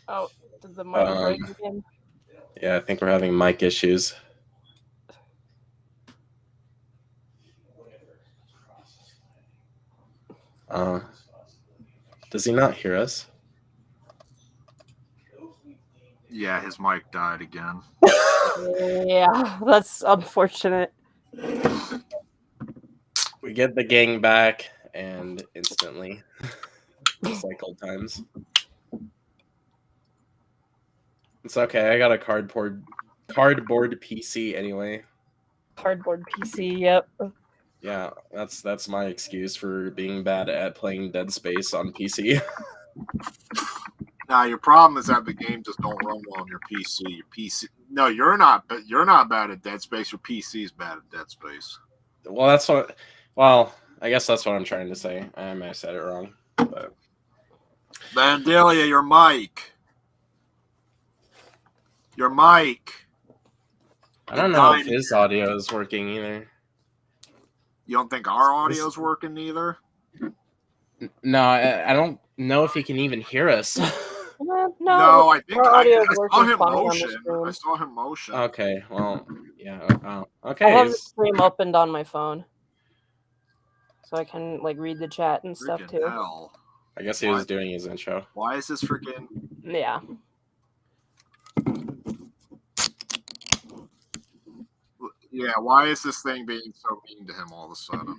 Oh, did the mic break Um, again? yeah, I think we're having mic issues. Uh, does he not hear us? Yeah, his mic died again. Yeah, that's unfortunate. We get the gang back and instantly, just like old times. It's okay. I got a cardboard PC anyway. Cardboard PC. Yep. Yeah, that's my excuse for being bad at playing Dead Space on PC. Now your problem is that the game just don't run well on your PC. Your PC, no, you're not. But you're not bad at Dead Space. Your PC is bad at Dead Space. Well, that's what. Well, I guess that's what I'm trying to say. I may have said it wrong, but Vandalia, your mic. Your mic. I don't know if his audio is working either. You don't think our audio's working either? No, I don't know if he can even hear us. No, I think I saw him fine motion. on the I saw him motion. Okay, well, yeah. Oh, okay. I have the stream opened on my phone, so I can like read the chat and stuff Freaking too. hell. I guess he was doing his intro. Why is this freaking? Yeah. Yeah, why is this thing being so mean to him all of a sudden?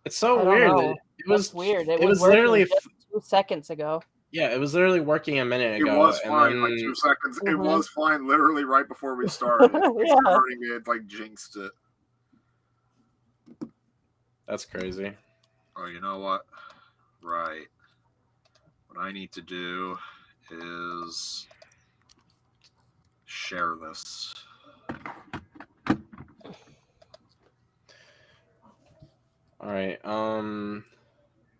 It's so weird. Know. It was That's weird. It was working literally just 2 seconds ago. Yeah, it was literally working a minute ago. It was fine, then... like 2 seconds. It was fine, literally right before we started. Starting it, like jinxed it. That's crazy. Oh, you know what? Right. What I need to do is share this. All right.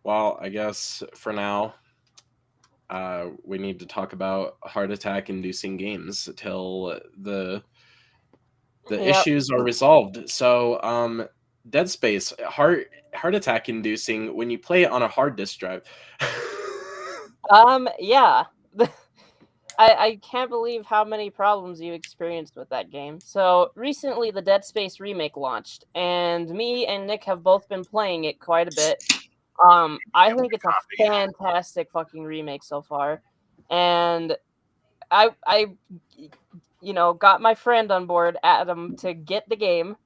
Well, I guess for now, we need to talk about heart attack inducing games till the issues are resolved. So, Dead Space, heart attack inducing when you play it on a hard disk drive. Yeah. I can't believe how many problems you experienced with that game. So recently the Dead Space remake launched, and me and Nick have both been playing it quite a bit. I think it's a fantastic fucking remake so far. And I got my friend on board, Adam, to get the game,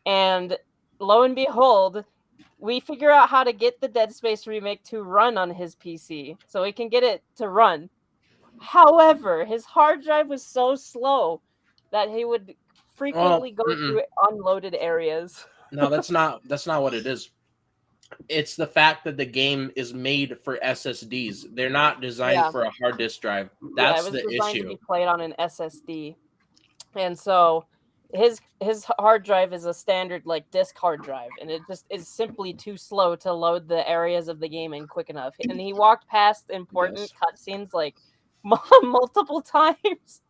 and lo and behold, we figure out how to get the Dead Space remake to run on his PC, so we can get it to run. However, his hard drive was so slow that he would frequently go through unloaded areas. No, that's not what it is. It's the fact that the game is made for SSDs. They're not designed for a hard disk drive. That's the issue. It was designed to be played on an SSD. And so his hard drive is a standard like disk hard drive, and it just is simply too slow to load the areas of the game in quick enough. And he walked past important cutscenes like multiple times.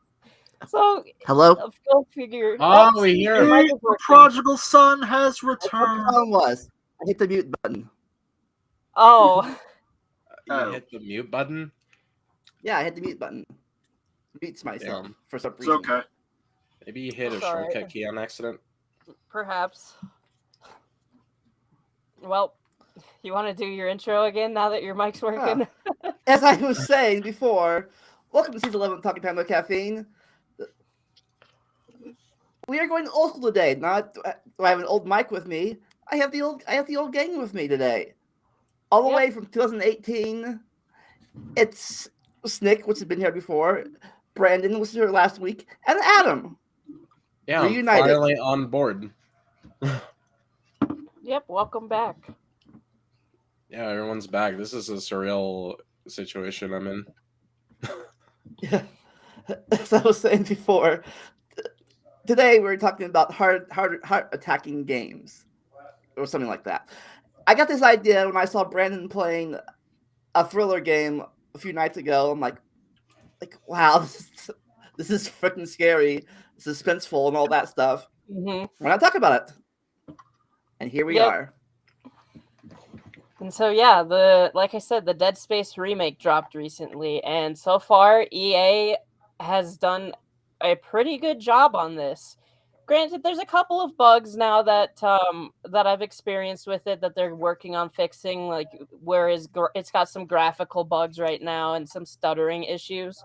So hello. Go figure. Oh, we hear the prodigal son has returned. The problem was I hit the mute button. Oh, you hit the mute button. Yeah, I hit the mute button. Mutes myself for some reason. It's okay. Maybe you hit a shortcut key on accident. Perhaps. Well, you want to do your intro again now that your mic's working? As I was saying before, welcome to season 11 of Talking Time with Caffeine. We are going old school today. Not do I have an old mic with me. I have the old gang with me today. All the way from 2018. It's Snick, which has been here before. Brandon was here last week, and Adam. Yeah, reunited. Finally on board. Yep, welcome back. Yeah, everyone's back. This is a surreal situation I'm in. Yeah, as I was saying before, today we're talking about heart attacking games, or something like that. I got this idea when I saw Brandon playing a thriller game a few nights ago. I'm like, wow, this is freaking scary, suspenseful, and all that stuff. Mm-hmm. We're not talking about it, and here we are. And so yeah, like I said, the Dead Space remake dropped recently, and so far EA has done a pretty good job on this. Granted, there's a couple of bugs now that I've experienced with it that they're working on fixing, like whereas it's got some graphical bugs right now and some stuttering issues.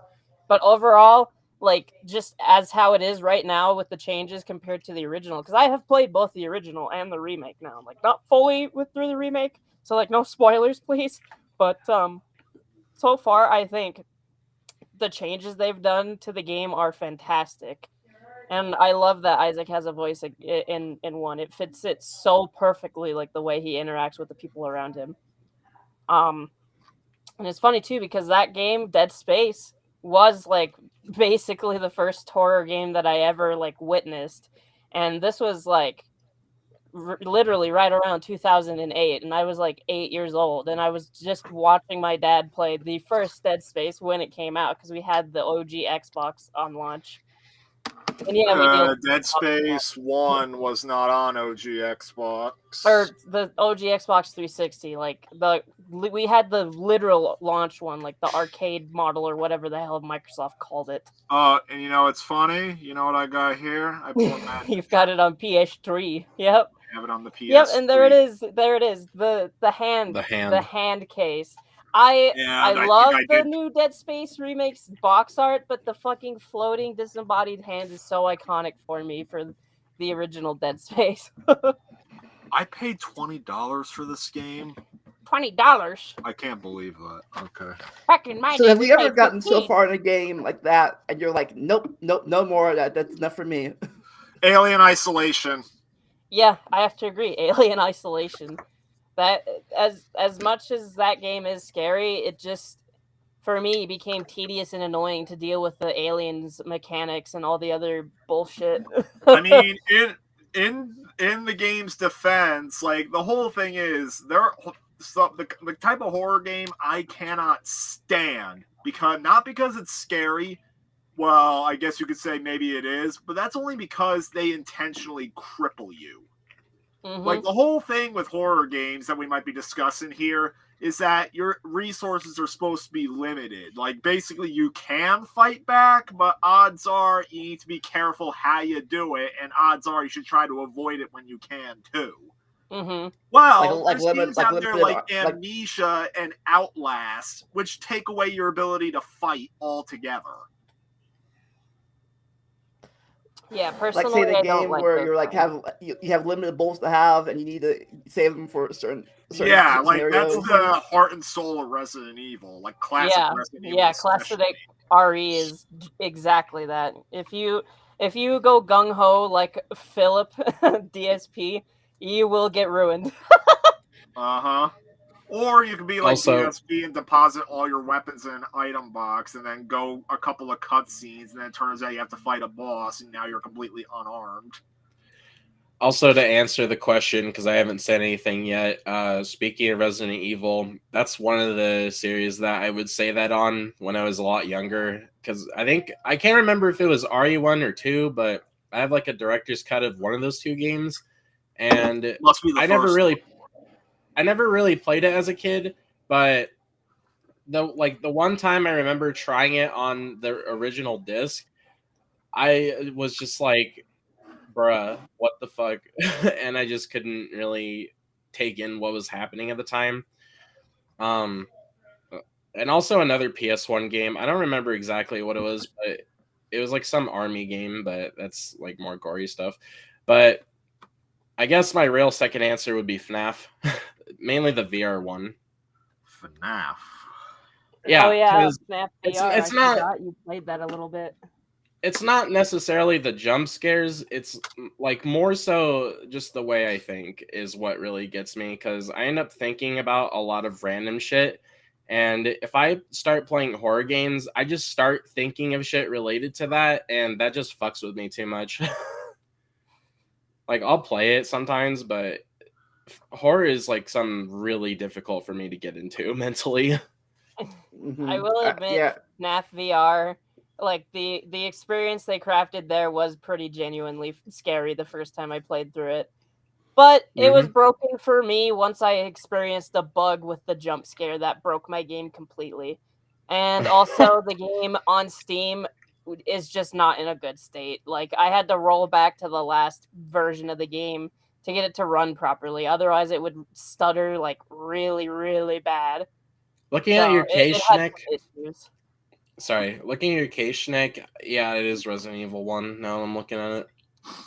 But overall, like just as how it is right now with the changes compared to the original, because I have played both the original and the remake now, like not fully through the remake, so like no spoilers, please. But so far I think the changes they've done to the game are fantastic. And I love that Isaac has a voice in one. It fits it so perfectly, like the way he interacts with the people around him. Um, and it's funny too because that game, Dead Space, was like basically the first horror game that I ever like witnessed, and this was like literally right around 2008, and I was like 8 years old, and I was just watching my dad play the first Dead Space when it came out because we had the OG Xbox on launch. And yeah, we deal Dead Space 1 was not on OG Xbox. or the OG Xbox 360. Like we had the literal launch one, like the arcade model or whatever the hell Microsoft called it. And you know it's funny. You know what I got here? I put that. You've got it on PS3. Yep. I have it on the PS. Yep, and there it is. There it is. The hand case. I love the new Dead Space remakes box art, but the fucking floating disembodied hand is so iconic for me for the original Dead Space. I paid $20 for this game. $20. I can't believe that. Okay. Back in my So day, have we you ever paid gotten so 15. far in a game like that, and you're like, nope, no more. That's enough for me. Alien Isolation. Yeah, I have to agree. Alien Isolation. That as much as that game is scary, it just for me became tedious and annoying to deal with the aliens mechanics and all the other bullshit. I mean, in the game's defense, like the whole thing is the type of horror game I cannot stand not because it's scary. Well, I guess you could say maybe it is, but that's only because they intentionally cripple you. Mm-hmm. Like the whole thing with horror games that we might be discussing here is that your resources are supposed to be limited. Like basically you can fight back, but odds are you need to be careful how you do it, and odds are you should try to avoid it when you can too. Mm-hmm. Well, there's games out there like Amnesia and Outlast, which take away your ability to fight altogether. Yeah, personally, like say the I game don't like where those you're like you have limited bullets to have, and you need to save them for certain yeah, like scenarios. that's the heart and soul of Resident Evil, like classic Resident Evil. Yeah, classic RE is exactly that. If you go gung ho like Philip DSP, you will get ruined. Or you could be like Also- DSP and deposit all your weapons in an item box and then go a couple of cutscenes, and then it turns out you have to fight a boss, and now you're completely unarmed. Also, to answer the question, because I haven't said anything yet, speaking of Resident Evil, that's one of the series that I would say that on when I was a lot younger. Because I can't remember if it was RE1 or 2, but I have like a director's cut of one of those two games, and Must be the I never really played it as a kid. But the one time I remember trying it on the original disc, I was just like, bruh, what the fuck? And I just couldn't really take in what was happening at the time. And also another PS1 game. I don't remember exactly what it was, but it was like some army game, but that's like more gory stuff. But I guess my real second answer would be FNAF. Mainly the VR one. FNAF. Yeah. Oh yeah, FNAF VR. It's not. You played that a little bit. It's not necessarily the jump scares. It's like more so just the way I think is what really gets me, because I end up thinking about a lot of random shit. And if I start playing horror games, I just start thinking of shit related to that, and that just fucks with me too much. Like, I'll play it sometimes, but horror is like something really difficult for me to get into mentally. Mm-hmm. I will admit, FNAF VR, like the experience they crafted there was pretty genuinely scary the first time I played through it. But it was broken for me once I experienced a bug with the jump scare that broke my game completely. And also, the game on Steam is just not in a good state. Like, I had to roll back to the last version of the game to get it to run properly. Otherwise, it would stutter like really, really bad. Looking at your case, it had Nick. some issues. Sorry, looking at your case, Nick. Yeah, it is Resident Evil 1. Now I'm looking at it.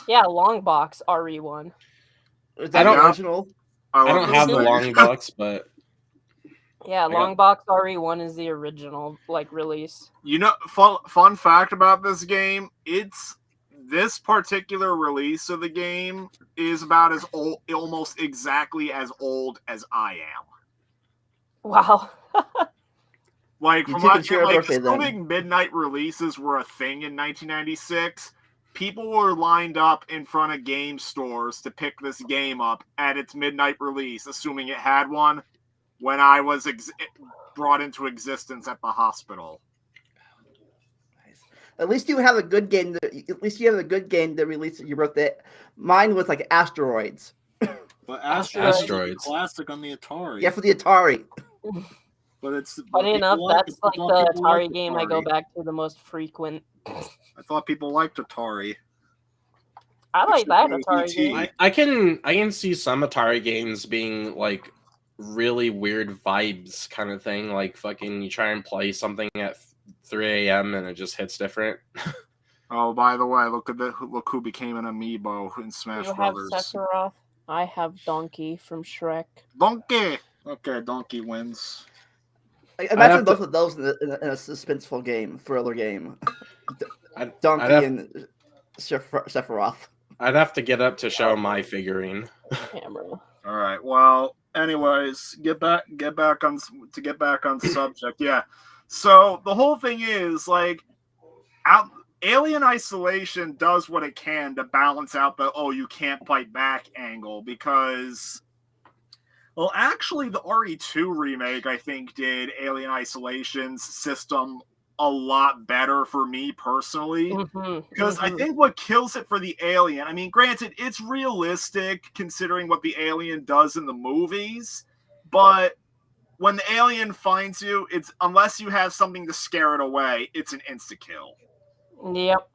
Yeah, long box RE1. Is that the original? I don't have the long box, but yeah, long box RE1 is the original like release. You know, fun fact about this game: this particular release of the game is about as old, almost exactly as old as I am. Wow. Like, from assuming midnight releases were a thing in 1996, people were lined up in front of game stores to pick this game up at its midnight release, assuming it had one, when I was brought into existence at the hospital. Nice. At least you have a good game. At least you have a good game that released your birthday. Mine was like Asteroids. But Asteroids is a classic on the Atari. Yeah, for the Atari. But it's funny enough, that's like the Atari game I go back to the most frequent. I thought people liked Atari. I like that Atari game. I can see some Atari games being like really weird vibes kind of thing. Like fucking you try and play something at 3 a.m. and it just hits different. Oh, by the way, look who became an amiibo in Smash Brothers. You have Sephiroth. I have Donkey from Shrek. Donkey. Okay, Donkey wins. Imagine both of those in a suspenseful game, thriller game. Donkey and Sephiroth. I'd have to get up to show my figurine. Camera. All right. Well, anyways, get back on subject. Yeah. So the whole thing is like, Alien Isolation does what it can to balance out the you can't fight back angle because. Well, actually, the RE2 remake, I think, did Alien Isolation's system a lot better for me personally. Because I think what kills it for the Alien, I mean, granted, it's realistic considering what the Alien does in the movies, but when the Alien finds you, it's unless you have something to scare it away, it's an insta-kill. Yep.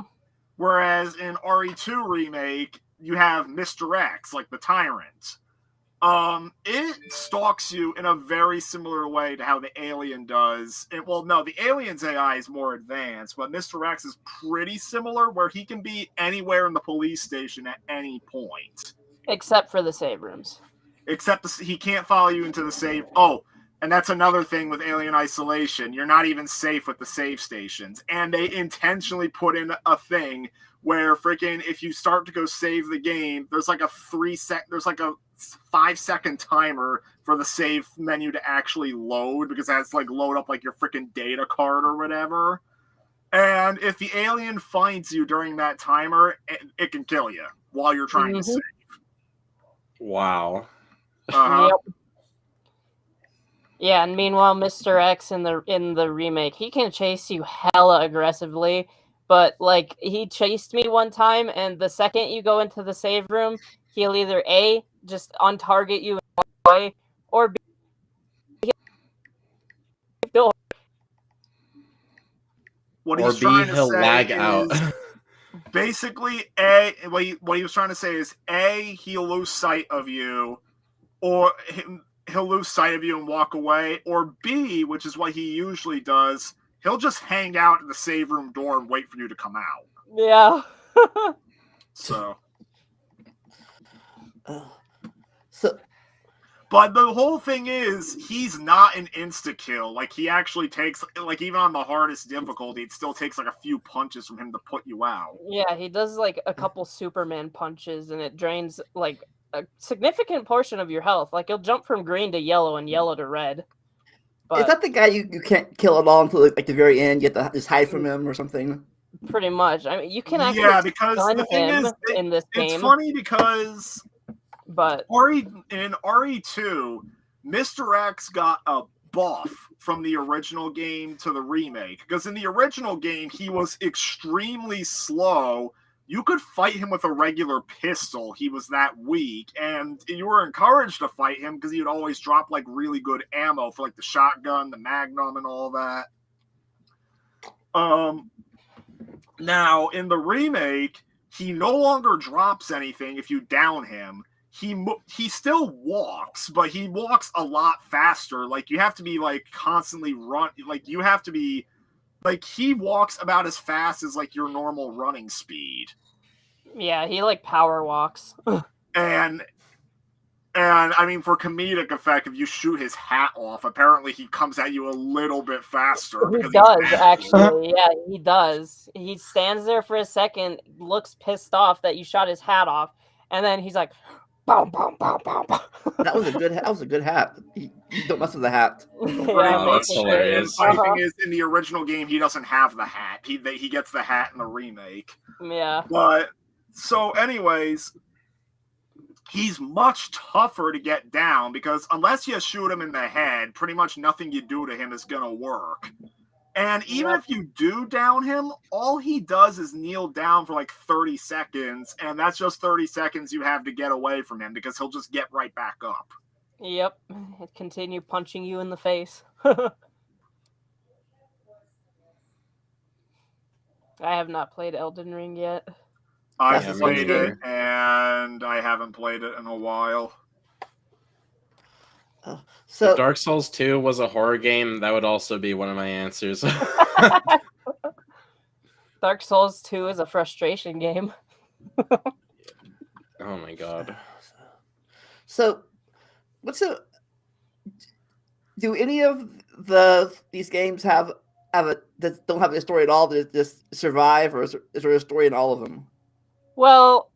Whereas in RE2 remake, you have Mr. X, like the Tyrant. It stalks you in a very similar way to how the Alien does. The Alien's AI is more advanced, but Mr. X is pretty similar, where he can be anywhere in the police station at any point. Except for the save rooms. Except he can't follow you into the save. Oh, and that's another thing with Alien Isolation. You're not even safe with the save stations. And they intentionally put in a thing where freaking if you start to go save the game, there's like a 5-second timer for the save menu to actually load because that's like load up like your freaking data card or whatever. And if the alien finds you during that timer, it can kill you while you're trying to save. Wow. Yep. Yeah, and meanwhile, Mr. X in the remake, he can chase you hella aggressively. But, like, he chased me one time, and the second you go into the save room, he'll either A, just untarget you and walk away, or B, he'll lag out. Basically, A, what he was trying to say is, A, he'll lose sight of you, or he'll lose sight of you and walk away, or B, which is what he usually does, he'll just hang out at the save room door and wait for you to come out. Yeah. But the whole thing is, he's not an insta-kill. Like, he actually takes, like, even on the hardest difficulty, it still takes, like, a few punches from him to put you out. Yeah, he does, like, a couple Superman punches, and it drains, like, a significant portion of your health. Like, he'll jump from green to yellow and yellow to red. But is that the guy you can't kill at all until like the very end? You have to just hide from him or something. Pretty much. I mean, you can actually because stun him in this game. It's funny because but in RE2, Mr. X got a buff from the original game to the remake. Because in the original game, he was extremely slow, you could fight him with a regular pistol. He was that weak, and you were encouraged to fight him because he'd always drop like really good ammo for like the shotgun, the magnum, and all that. Now in the remake, he no longer drops anything if you down him. He still walks, but he walks a lot faster. Like you have to be like constantly run. Like you have to be like he walks about as fast as like your normal running speed. Yeah, he like power walks. And I mean, for comedic effect, if you shoot his hat off, apparently he comes at you a little bit faster. He does, actually. Yeah, he does. He stands there for a second, looks pissed off that you shot his hat off, and then he's like, boom, boom, boom, boom, boom. That was a good hat. You don't mess with the hat. Yeah, that's hilarious. The funny thing is, in the original game, he doesn't have the hat. He gets the hat in the remake. Yeah. But so, anyways, he's much tougher to get down because unless you shoot him in the head, pretty much nothing you do to him is gonna work. And even if you do down him, all he does is kneel down for like 30 seconds, and that's just 30 seconds you have to get away from him because he'll just get right back up. Yep. Continue punching you in the face. I have not played Elden Ring yet. I've played it, and I haven't played it in a while. So if Dark Souls 2 was a horror game, that would also be one of my answers. Dark Souls 2 is a frustration game. Oh my god. So, do any of these games have that don't have a story at all that just survive, or is there a story in all of them? Well,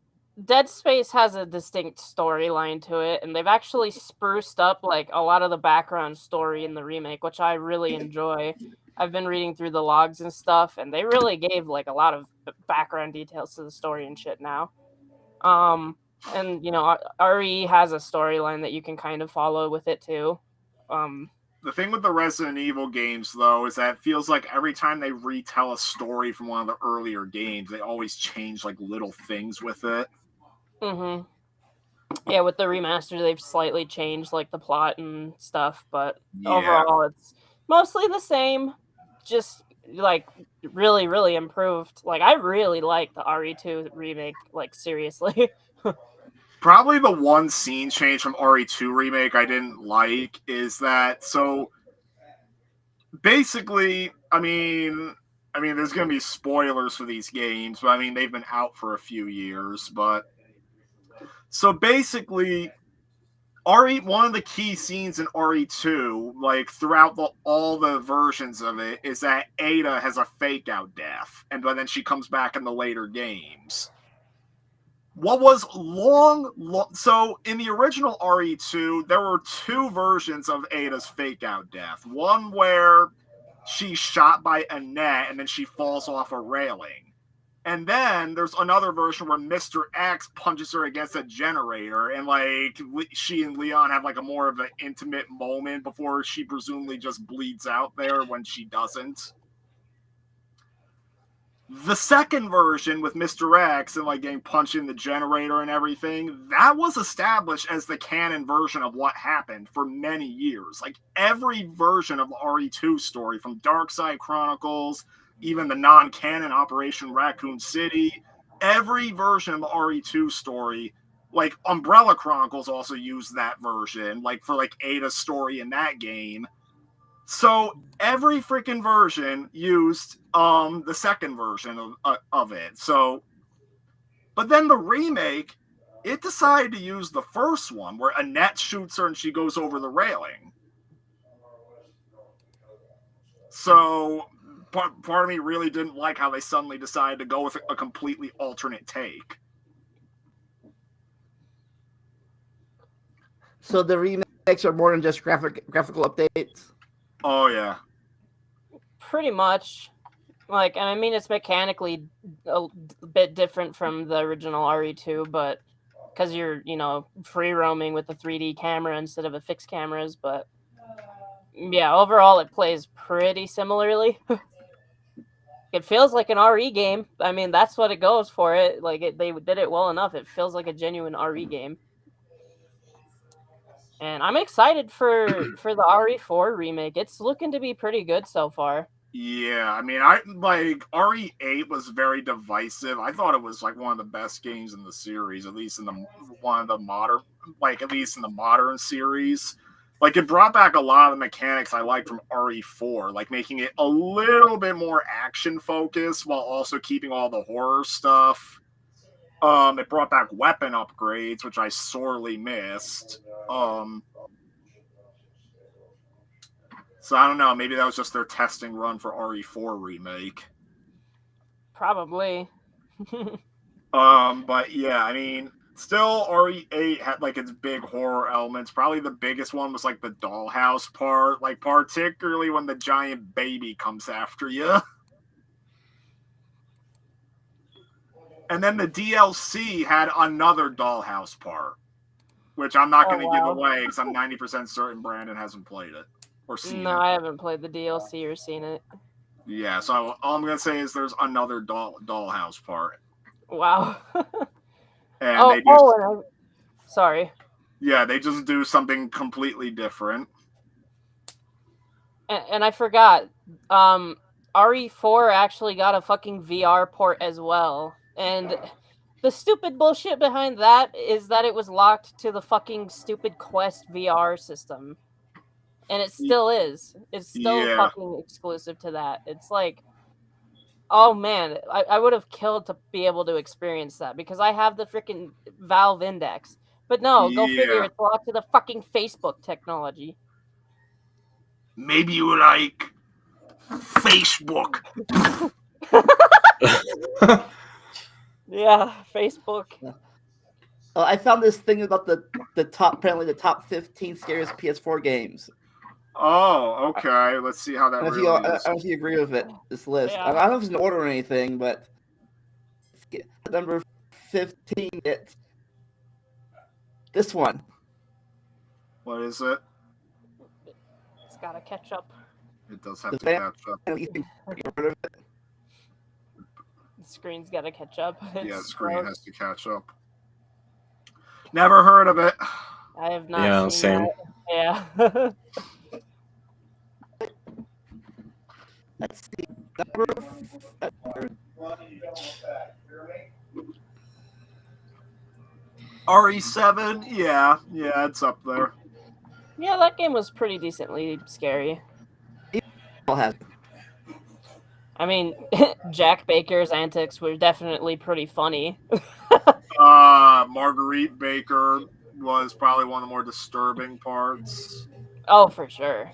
Dead Space has a distinct storyline to it, and they've actually spruced up like a lot of the background story in the remake, which I really enjoy. I've been reading through the logs and stuff, and they really gave like a lot of background details to the story and shit now. And you know, RE has a storyline that you can kind of follow with it too. The thing with the Resident Evil games, though, is that it feels like every time they retell a story from one of the earlier games, they always change like little things with it. Mm-hmm. Yeah, with the remaster, they've slightly changed like the plot and stuff, but overall, it's mostly the same. Just like really, really improved. Like I really like the RE2 remake. Like seriously. Probably the one scene change from RE2 remake I didn't like is that, so basically, I mean, there's going to be spoilers for these games, but I mean, they've been out for a few years, but so basically, one of the key scenes in RE2, like throughout all the versions of it, is that Ada has a fake out death, but then she comes back in the later games. What was so in the original RE2, there were two versions of Ada's fake out death. One where she's shot by a net and then she falls off a railing. And then there's another version where Mr. X punches her against a generator, and like she and Leon have like a more of an intimate moment before she presumably just bleeds out there when she doesn't. The second version with Mr. X and like getting punched in the generator and everything, that was established as the canon version of what happened for many years. Like every version of the RE2 story, from Darkside Chronicles, even the non-canon Operation Raccoon City, every version of the RE2 story, like Umbrella Chronicles also used that version, like for like Ada's story in that game. So every freaking version used the second version of it. So, but then the remake, it decided to use the first one where Annette shoots her and she goes over the railing. So part of me really didn't like how they suddenly decided to go with a completely alternate take. So the remakes are more than just graphical updates? Oh, yeah. Pretty much. Like, I mean, it's mechanically a bit different from the original RE2, but because you're, you know, free roaming with the 3D camera instead of a fixed cameras, but yeah, overall it plays pretty similarly. It feels like an RE game. I mean, that's what it goes for. They did it well enough. It feels like a genuine RE game. And I'm excited for the RE4 remake. It's looking to be pretty good so far. Yeah, I mean, I like RE8 was very divisive. I thought it was like one of the best games in the series, at least in the one of the modern, like at least in the modern series. Like it brought back a lot of the mechanics I liked from RE4, like making it a little bit more action focused while also keeping all the horror stuff. It brought back weapon upgrades, which I sorely missed. So I don't know. Maybe that was just their testing run for RE4 remake. Probably. But yeah, I mean, still RE8 had like its big horror elements. Probably the biggest one was like the dollhouse part, like particularly when the giant baby comes after you. And then the DLC had another dollhouse part, which I'm not going to give away because I'm 90% certain Brandon hasn't played it or seen it. No, I haven't played the DLC or seen it. Yeah, so all I'm going to say is there's another dollhouse part. Wow. And sorry. Yeah, they just do something completely different. And I forgot. RE4 actually got a fucking VR port as well. And the stupid bullshit behind that is that it was locked to the fucking stupid Quest VR system. And it still is. It's still fucking exclusive to that. It's like, oh man, I would have killed to be able to experience that because I have the freaking Valve Index. But no, go figure, it's locked to the fucking Facebook technology. Maybe you like Facebook. Yeah, Facebook. I found this thing about the top 15 scariest PS4 games. Oh, okay. Let's see how that really is. I don't know if you agree with it. This list. Yeah. I don't know if it's in order or anything, but number 15. It's this one. What is it? It's gotta catch up. It does have to catch up. The screen's gotta catch up. Yeah, the screen has to catch up. Never heard of it. I have not seen that. Yeah. Let's see. RE7, yeah, it's up there. Yeah, that game was pretty decently scary. I mean, Jack Baker's antics were definitely pretty funny. Marguerite Baker was probably one of the more disturbing parts. Oh, for sure.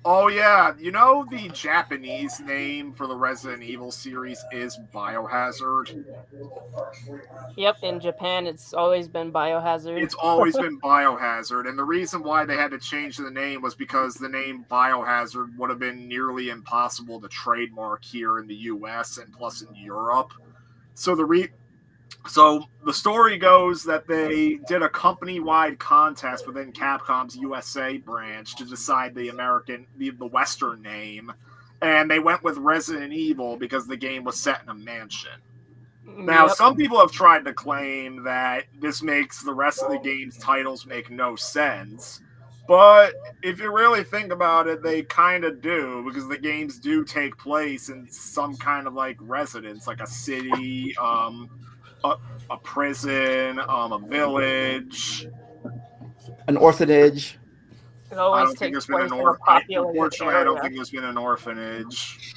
Oh yeah, you know the Japanese name for the Resident Evil series is Biohazard? Yep, in Japan it's always been Biohazard. It's always been Biohazard, and the reason why they had to change the name was because the name Biohazard would have been nearly impossible to trademark here in the US and plus in Europe. So the story goes that they did a company-wide contest within Capcom's USA branch to decide the Western name, and they went with Resident Evil because the game was set in a mansion. Now, some people have tried to claim that this makes the rest of the game's titles make no sense, but if you really think about it, they kind of do, because the games do take place in some kind of like residence, like a city, a prison, a village, an orphanage. It always takes place in a populated Unfortunately, area. I don't think there's been an orphanage.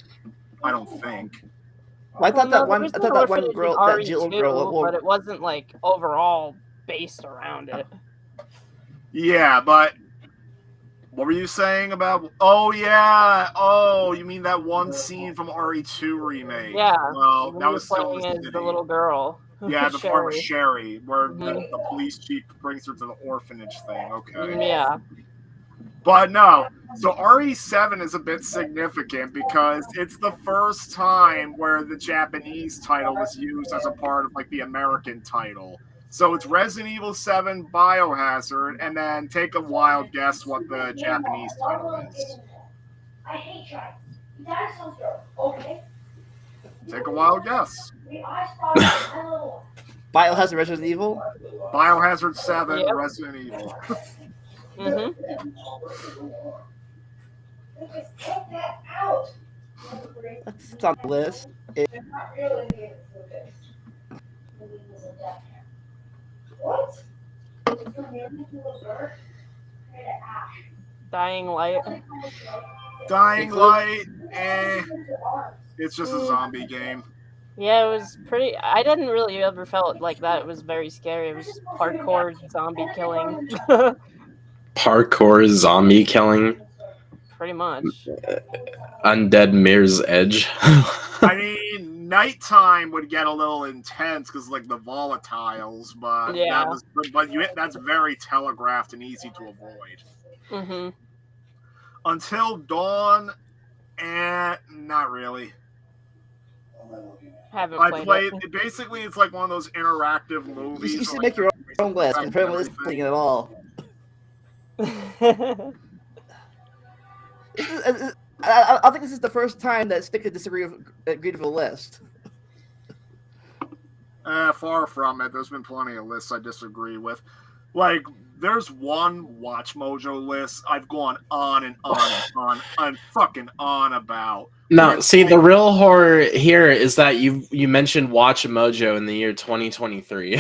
I don't think. Well, I thought that one girl, that Jill girl, but it wasn't like overall based around it. Yeah, but what were you saying about? Oh yeah, you mean that one scene from RE2 remake? Yeah, well, that was still as the little girl. Yeah, the part with Sherry, where the police chief brings her to the orphanage thing. Okay. Yeah. But no, so RE7 is a bit significant because it's the first time where the Japanese title was used as a part of like the American title. So it's Resident Evil 7 Biohazard, and then take a wild guess what the Japanese title is. Take a wild guess. Biohazard Resident Evil. Biohazard 7, Yep. Resident Evil. Mm-hmm. That's on the list. Dying Light. Dying Include- Light, it's just a zombie game. Yeah, it was pretty. I didn't really ever felt like that. It was very scary. It was just hardcore zombie killing. Parkour zombie killing. Pretty much. Undead Mirror's Edge. I mean, nighttime would get a little intense because like the volatiles, but Yeah. that's very telegraphed and easy to avoid. Mm-hmm. Until dawn, not really. Haven't I played played it. Basically, it's like one of those interactive movies. You should where, make your own list. affect Confirm what is everything. thinking at all. it. I think this is the first time that Stick could agree with a list. Far from it. There's been plenty of lists I disagree with. Like, there's one Watch Mojo list I've gone on and on and fucking on about. No, see, the real horror here is that you mentioned Watch Mojo in the year 2023.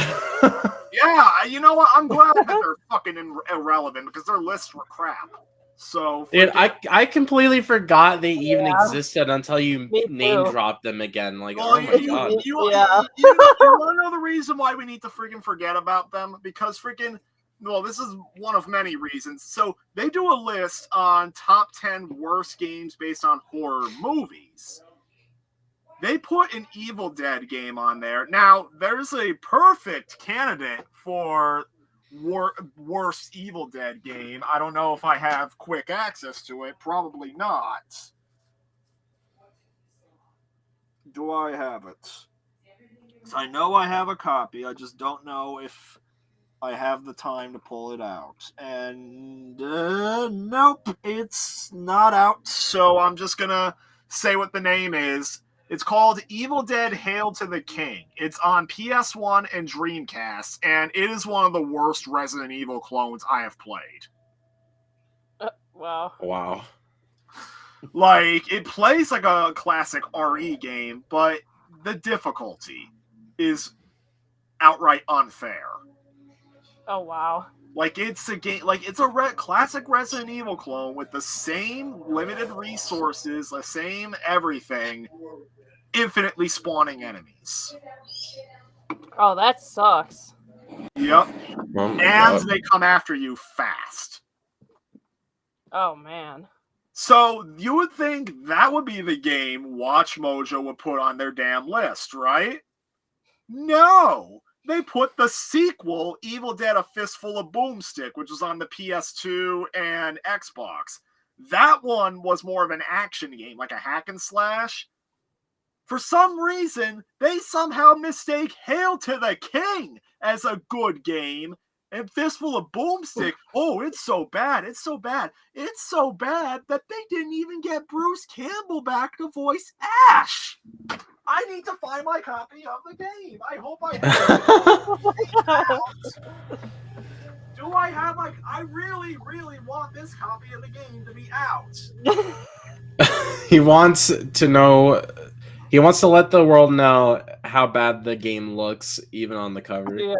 Yeah, you know what? I'm glad that they're fucking irrelevant because their lists were crap. So, Dude, I completely forgot they even Yeah. existed until you Me name too. dropped them again. Like, well, oh my god. you Yeah. want to know the reason why we need to freaking forget about them? Because freaking, well, this is one of many reasons. So they do a list on top 10 worst games based on horror movies. They put an Evil Dead game on there. Now, there's a perfect candidate for worst Evil Dead game. I don't know if I have quick access to it. Probably not. Do I have it? I know I have a copy. I just don't know if I have the time to pull it out. And nope, it's not out. So I'm just going to say what the name is. It's called Evil Dead Hail to the King. It's on PS1 and Dreamcast, and it is one of the worst Resident Evil clones I have played. Wow. Wow. Like, it plays like a classic RE game, but the difficulty is outright unfair. Oh wow. Like, it's a game, like, it's a classic Resident Evil clone with the same limited resources, the same everything, infinitely spawning enemies. Oh, that sucks. Yep. Oh my And god. they come after you fast. Oh man. So you would think that would be the game Watch Mojo would put on their damn list, right? No! They put the sequel, Evil Dead A Fistful of Boomstick, which was on the PS2 and Xbox. That one was more of an action game, like a hack and slash. For some reason, they somehow mistake Hail to the King as a good game. And Fistful of Boomstick, oh, it's so bad. It's so bad. It's so bad that they didn't even get Bruce Campbell back to voice Ash. I need to find my copy of the game. I hope I have it. Do I have my... I really, really want this copy of the game to be out. He wants to know. He wants to let the world know how bad the game looks, even on the cover. Yep.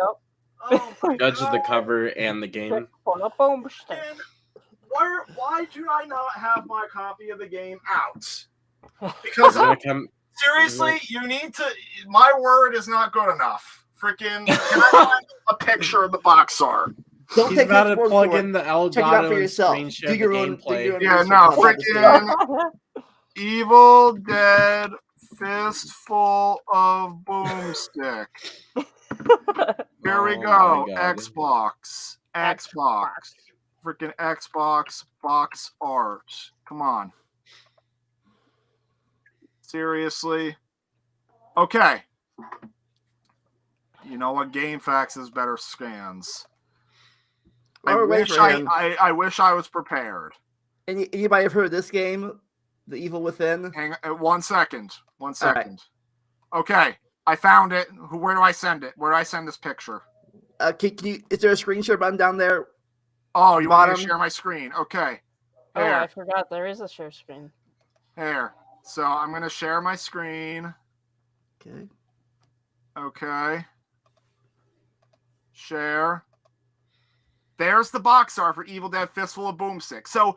Oh my Judge God. the cover and the game. For a boomstick. And why do I not have my copy of the game out? Because It's gonna come- seriously, you need to. My word is not good enough. Freaking, can I have a picture of the box art? Don't He's take about his to word plug for in it. the Elgato Check it out for and yourself. screen share Do the your own. gameplay. Do your own Yeah, research no, on this game. freaking Evil Dead Fistful of Boomstick. Here we Oh go. my God. Xbox. Freaking Xbox box art. Come on. Seriously? Okay. You know what? GameFAQs is better scans. While we're waiting for him, I wish I was prepared. anybody have heard of this game? The Evil Within. Hang on 1 second. 1 right. second. Okay, I found it. Where do I send it? Where do I send this picture? Can you? Is there a screen share button down there? Oh, you want me to Bottom? share my screen? Okay. Oh, Here. I forgot there is a share screen. Here. So I'm gonna share my screen. Okay. Okay. Share. There's the box art for Evil Dead Fistful of Boomstick. So,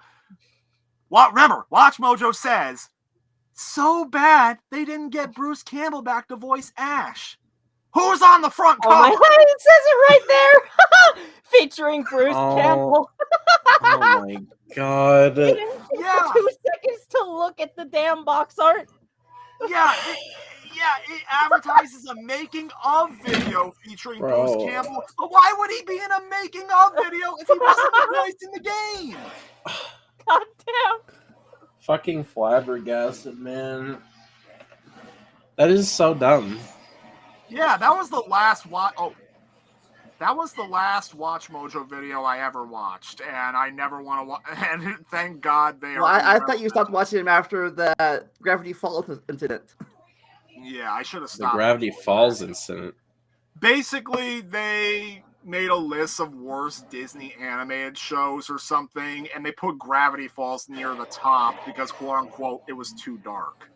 remember, Watch Mojo says, so bad they didn't get Bruce Campbell back to voice Ash. Who's on the front cover? Oh my God, it says it right there! Featuring Bruce Campbell. Oh my god. It didn't take 2 seconds to look at the damn box art. Yeah, it advertises a making of video featuring Bruce Campbell. But why would he be in a making of video if he wasn't the voice in the game? God damn. Fucking flabbergasted, man. That is so dumb. Yeah, that was the last that was the last Watch Mojo video I ever watched, and I never want to watch. And thank God they are. I thought you stopped watching him after the Gravity Falls incident. Yeah, I should have The stopped. Gravity Falls incident. Basically, they made a list of worst Disney animated shows or something, and they put Gravity Falls near the top because, quote unquote, it was too dark.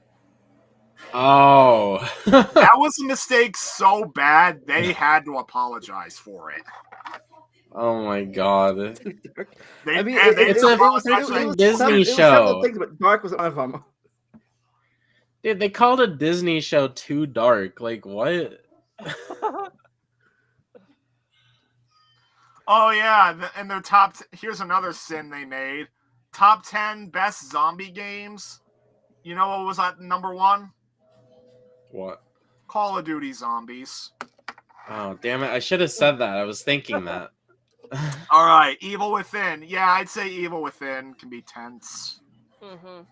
Oh. That was a mistake so bad they had to apologize for it. Oh my god. I mean, it's a fucking Disney show. Several things, but dark was one of them. Dude, they called a Disney show too dark. Like, what? Oh yeah, and their top. Here's another sin they made: top 10 best zombie games. You know what was at number 1? What? Call of Duty Zombies. Oh, damn it. I should have said that. I was thinking that. All right, Evil Within. Yeah, I'd say Evil Within can be tense. Mm-hmm.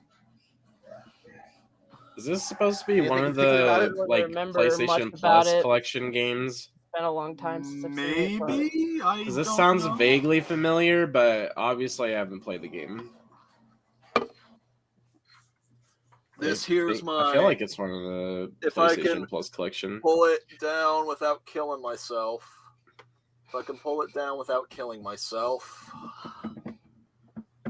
Is this supposed to be one of about the like PlayStation Plus collection games? It's been a long time since I've seen it. Maybe. Because this sounds vaguely familiar, but obviously I haven't played the game. This here's my. I feel like it's one of the PlayStation Plus collection. Pull it down without killing myself. If I can pull it down without killing myself.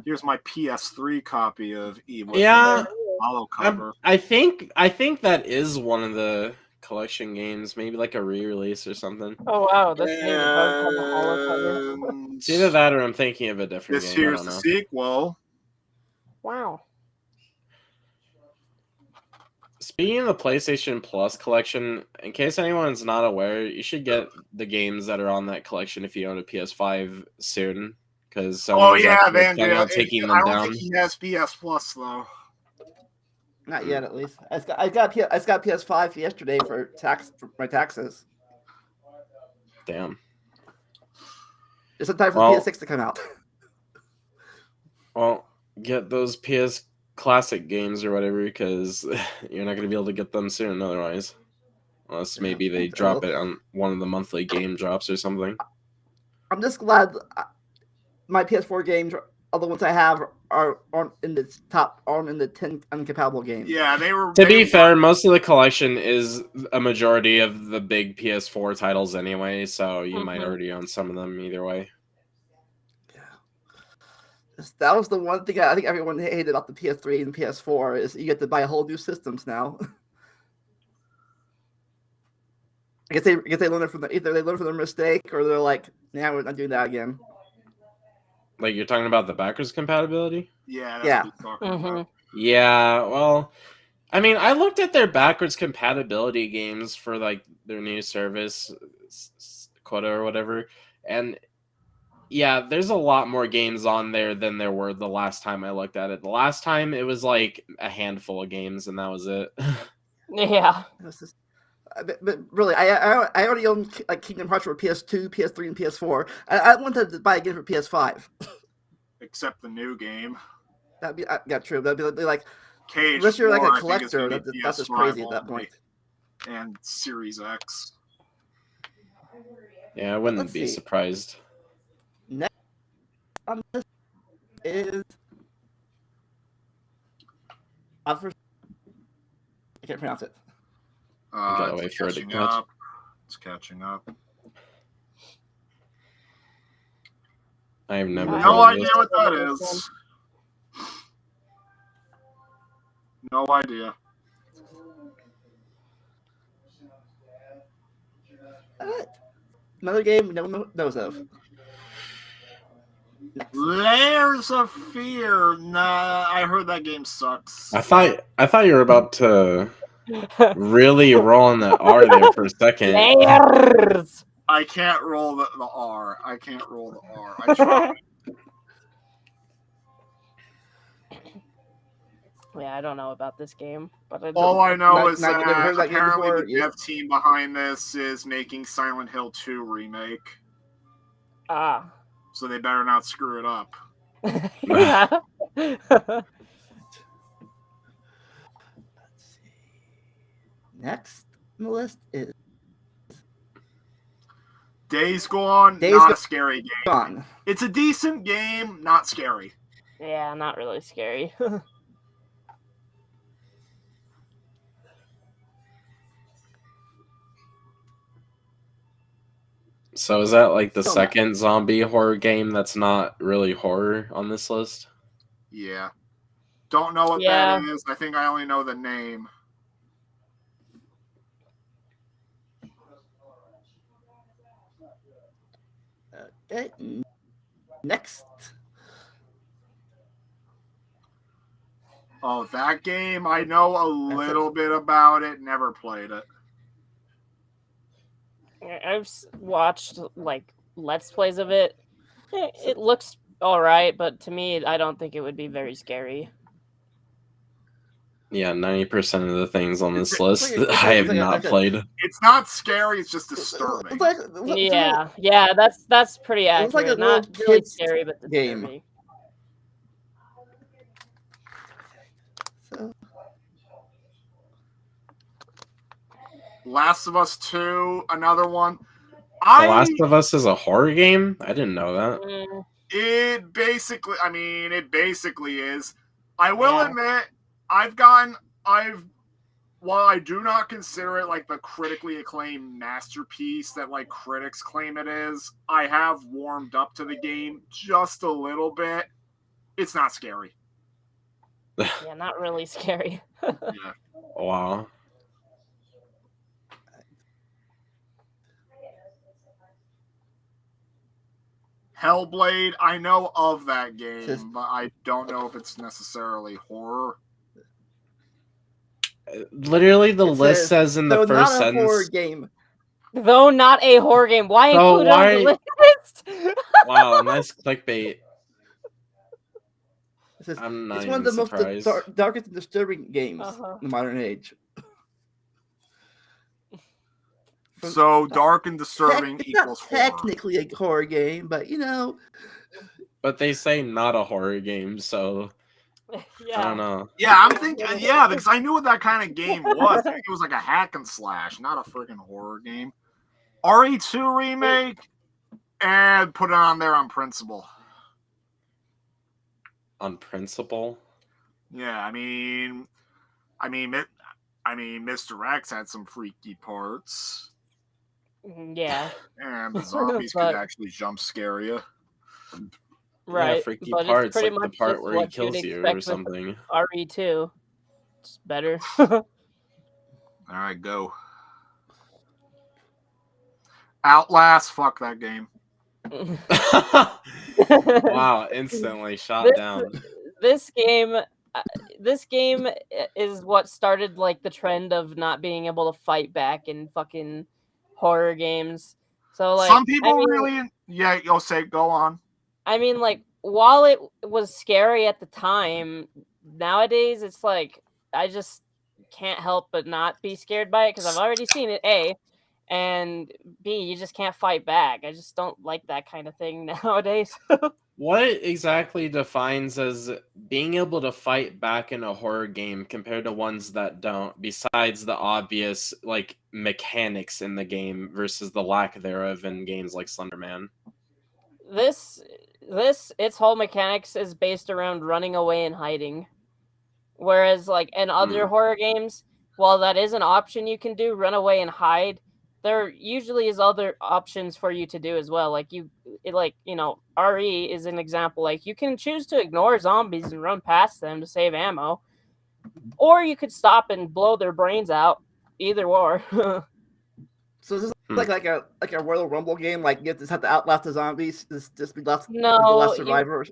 Here's my PS3 copy of Evil. Yeah, hollow cover. I think that is one of the collection games, maybe like a re-release or something. Oh wow, this game does have a hollow cover. It's either that or I'm thinking of a different game. This here's the sequel. Wow. Speaking of the PlayStation Plus collection, in case anyone's not aware, you should get the games that are on that collection if you own a PS5 soon. Because Van, taking them I don't down. think he has PS Plus though. Not yet, at least. I got PS5 yesterday for my taxes. Damn. It's in time for PS6 to come out. Well, get those PS Classic games or whatever, because you're not going to be able to get them soon otherwise. Unless maybe they drop it on one of the monthly game drops or something. I'm just glad my PS4 games, all the ones I have, aren't in the 10 uncompatible games. Yeah, they were. To be fair, most of the collection is a majority of the big PS4 titles anyway, so you might already own some of them either way. That was the one thing I think everyone hated about the PS3 and PS4 is you get to buy whole new systems now. I guess they learn it from either they learn from their mistake or they're like, nah, we're not doing that again. Like you're talking about the backwards compatibility? Yeah. That's what you're talking about. Yeah. Well, I mean, I looked at their backwards compatibility games for like their new service, Quota or whatever, and. Yeah, there's a lot more games on there than there were the last time I looked at it. The last time it was like a handful of games, and that was it. Yeah. But really, I already own like Kingdom Hearts for PS2, PS3, and PS4. I wanted to buy a game for PS5. Except the new game. That'd be true. That'd be like, Cage unless you're like a 4, collector, that's just crazy at that point. And Series X. Yeah, I wouldn't be surprised. Next on this is I can't pronounce it. Gotta It's wait for it to catching catch. up. It's catching up. I have never I No heard of idea this. what that is. No idea. Another game no one knows of. Next. Layers of Fear. Nah, I heard that game sucks. I thought you were about to really roll on the R there for a second. Layers. I can't roll the R. I can't roll the R. I tried. Yeah, I don't know about this game, but All I know Not- is not- that never heard that game apparently before, the yes. dev team behind this is making Silent Hill 2 remake, ah. so they better not screw it up. Yeah. Let's see. Next on the list is Days Gone, Days not Gone. a scary game. Gone. It's a decent game, not scary. Yeah, not really scary. So is that like the Still second zombie horror game that's not really horror on this list? Yeah. Don't know what Yeah. that is. I think I only know the name. Okay. Next. Oh, that game? I know a little bit about it. Never played it. I've watched like Let's Plays of it. It looks all right, but to me, I don't think it would be very scary. Yeah, 90% of the things on this It's list like a- I have like a- not like a- played. It's not scary. It's just disturbing. Yeah, that's pretty It looks like accurate. a little Not really kid's scary, but game. disturbing. So, Last of Us 2, another one. The Last of Us is a horror game? I didn't know that. Mm, It basically is. I will Yeah. admit, while I do not consider it like the critically acclaimed masterpiece that like critics claim it is, I have warmed up to the game just a little bit. It's not scary. yeah, not really scary. Yeah. Wow. Hellblade, I know of that game, Just- but I don't know if it's necessarily horror. Literally, the it list says in the so first not a horror sentence. game. Though not a horror game. Why So include it on the list? Wow, nice clickbait. It's I'm not it's one of the even most surprised. darkest and disturbing games Uh-huh. in the modern age. So dark and disturbing It's not equals horror. technically a horror game, but you know, But they say not a horror game, so Yeah. I don't know. Yeah, I'm thinking. Yeah, because I knew what that kind of game was. I think it was like a hack and slash, not a freaking horror game. RE2 remake, and put it on there on principle. On principle? Yeah, I mean, Mr. X had some freaky parts, Yeah, and the zombies But- could actually jump scare you. right. Yeah, freaky but parts, it's pretty like the much part just where he what you'd kills you expect or with something. RE2. It's better. All right, go. Outlast, fuck that game. Wow, instantly shot This- down. this game is what started like the trend of not being able to fight back in fucking horror games. So like Some people I mean, really, yeah. You'll say, go on. I mean, like, while it was scary at the time, nowadays it's like I just can't help but not be scared by it because I've already seen it. A, and B, you just can't fight back. I just don't like that kind of thing nowadays. What exactly defines as being able to fight back in a horror game compared to ones that don't, besides the obvious like mechanics in the game versus the lack thereof in games like Slender Man? Its whole mechanics is based around running away and hiding, Whereas, like, in other horror games, while that is an option you can do, run away and hide, there usually is other options for you to do as well. Like, RE is an example. Like, you can choose to ignore zombies and run past them to save ammo, or you could stop and blow their brains out. Either or. So is this like a Royal Rumble game? Like you just have to outlast the zombies, just be left the No, last you survivor.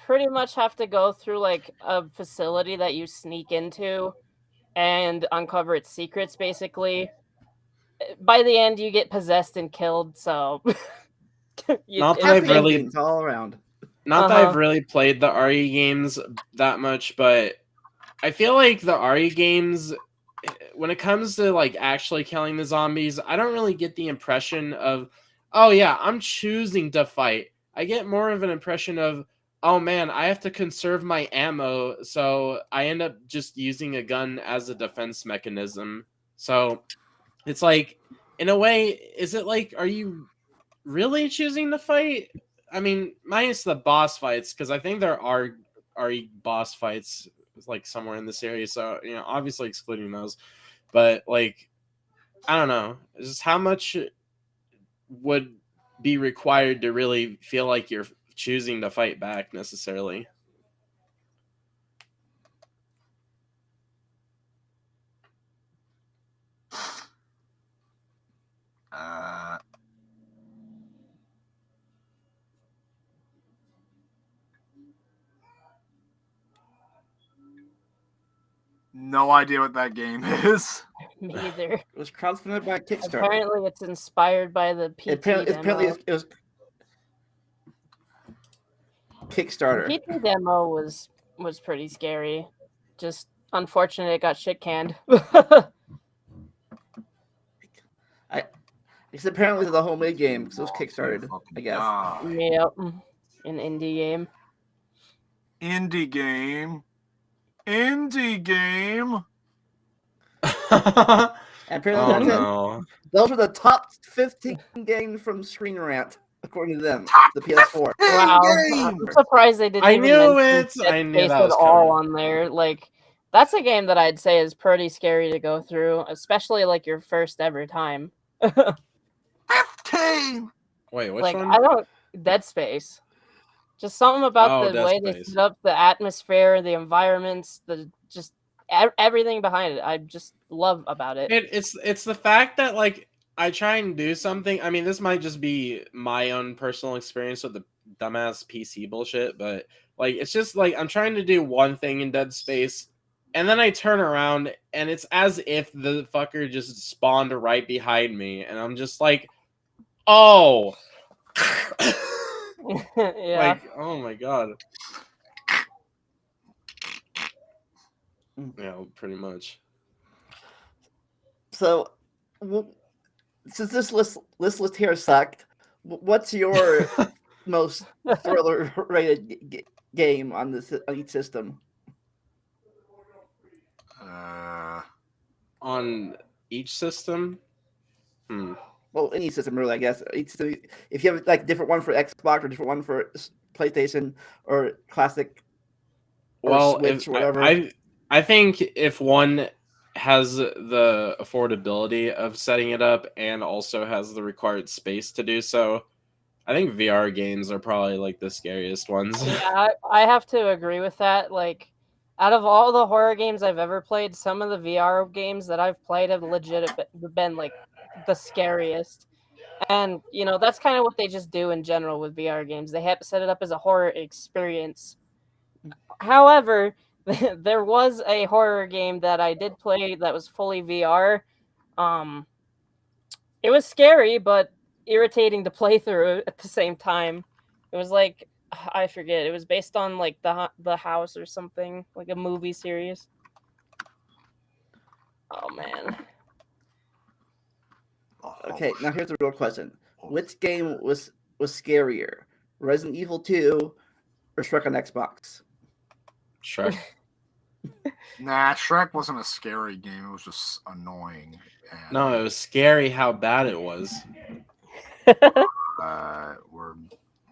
pretty much have to go through like a facility that you sneak into and uncover its secrets. Basically, by the end, you get possessed and killed. So, Not that it's I've Happy really endings all around. Not that I've really played the RE games that much, but I feel like the RE games, when it comes to like actually killing the zombies, I don't really get the impression of, oh yeah, I'm choosing to fight. I get more of an impression of, oh man, I have to conserve my ammo, so I end up just using a gun as a defense mechanism. So it's like, in a way, is it like, are you really choosing to fight? I mean, minus the boss fights, because I think there are boss fights like somewhere in this area. So obviously excluding those, but like, I don't know, just how much would be required to really feel like you're choosing to fight back necessarily. No idea what that game is. Me either. It was crowdfunded by Kickstarter. Apparently, it's inspired by the PT Apparently, demo. it was Kickstarter. The PT demo was pretty scary. Just unfortunate it got shit canned. It's apparently the homemade game because it was kickstarted, I guess. Yep, an indie game. Indie game. Indie game. And apparently those are the top 15 games from Screen Rant, according to them. The PS4. Wow, I'm surprised they didn't. I even knew mention it. I knew Dead that Space was at all coming. on there. Like, that's a game that I'd say is pretty scary to go through, especially like your first ever time. 15. Wait, which like, one? I don't Dead Space. Just something about the way they set up the atmosphere, the environments, everything behind it. I just love about it. It's the fact that like I try and do something. I mean, this might just be my own personal experience with the dumbass PC bullshit, but like it's just like I'm trying to do one thing in Dead Space, and then I turn around and it's as if the fucker just spawned right behind me, and I'm just like, oh. Yeah. Like, oh my god. Yeah, pretty much. So, since this list here sucked, what's your most thriller rated game on each system? On each system? Well, any system really, I guess. If you have like different one for Xbox or different one for PlayStation or classic, or Switch, or whatever. I think if one has the affordability of setting it up and also has the required space to do so, I think VR games are probably like the scariest ones. Yeah, I have to agree with that. Like, out of all the horror games I've ever played, some of the VR games that I've played have legit been like the scariest. And that's kind of what they just do in general with VR games. They have to set it up as a horror experience. However, there was a horror game that I did play that was fully VR. It was scary, but irritating to play through at the same time. It was like, I forget. It was based on like the House or something, like a movie series. Oh man. Okay, now here's the real question: which game was scarier, Resident Evil 2 or Shrek on Xbox? Shrek. Nah, Shrek wasn't a scary game. It was just annoying. No, it was scary how bad it was.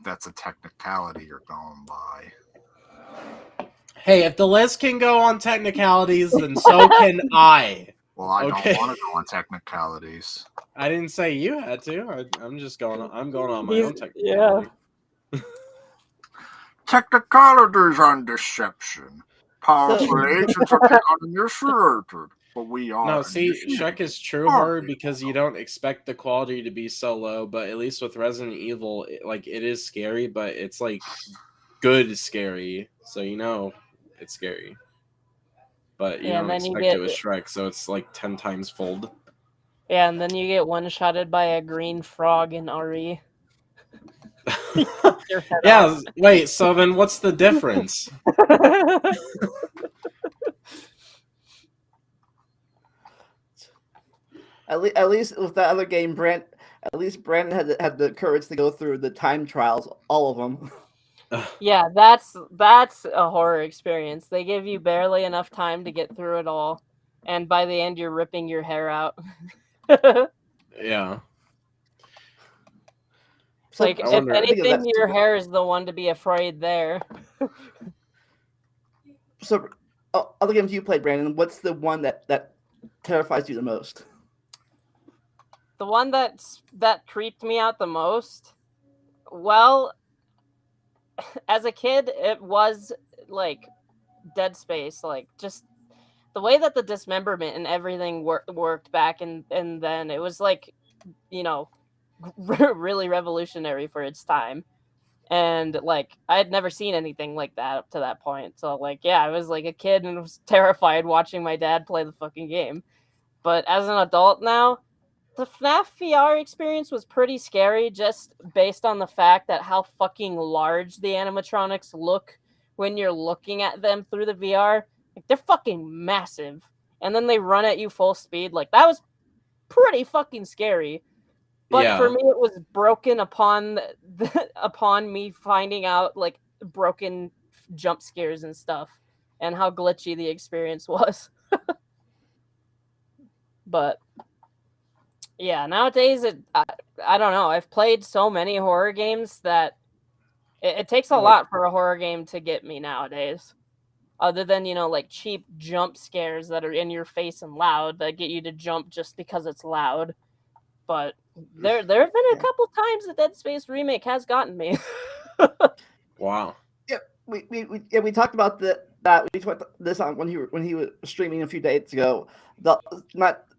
That's a technicality you're going by. Hey, if the list can go on technicalities, then so can I. Well, I Okay. don't want to go on technicalities. I didn't say you had to. I'm just going. I'm going on my He's- own technicality. Technicalities on deception. Powerful So- agents are uninitiated, but we are. No, see, initiated. Shrek is true horror because you don't expect the quality to be so low. But at least with Resident Evil, it is scary, but it's like good scary, so you know it's scary. But you Yeah, and don't then you expect it get with Shrek, so it's like 10 times fold. yeah, and then you get one-shotted by a green frog in RE. Your head Yeah, wait, so then what's the difference? off. At least with that other game, at least Brandon had the courage to go through the time trials, all of them. Yeah, that's a horror experience. They give you barely enough time to get through it all, and by the end, you're ripping your hair out. Yeah. So, Like, I if wonder- speaking of anything, that, your hair is the one to be afraid there. So, other games you played, Brandon, what's the one that terrifies you the most? The one that creeped me out the most, well, as a kid, it was like Dead Space, like just the way that the dismemberment and everything worked back and then it was like, you know, really revolutionary for its time. And like I had never seen anything like that up to that point. So like yeah, I was like a kid and was terrified watching my dad play the fucking game. But as an adult now, the FNAF VR experience was pretty scary just based on the fact that how fucking large the animatronics look when you're looking at them through the VR. Like they're fucking massive. And then they run at you full speed. Like that was pretty fucking scary. But for Yeah. me it was broken upon upon me finding out like broken jump scares and stuff and how glitchy the experience was. But yeah, nowadays I don't know. I've played so many horror games that it takes a lot for a horror game to get me nowadays. Other than, you know, like cheap jump scares that are in your face and loud that get you to jump just because it's loud. But there have been a couple times the Dead Space remake has gotten me. Wow. Yeah, we talked about we talked this on when he was streaming a few days ago. Not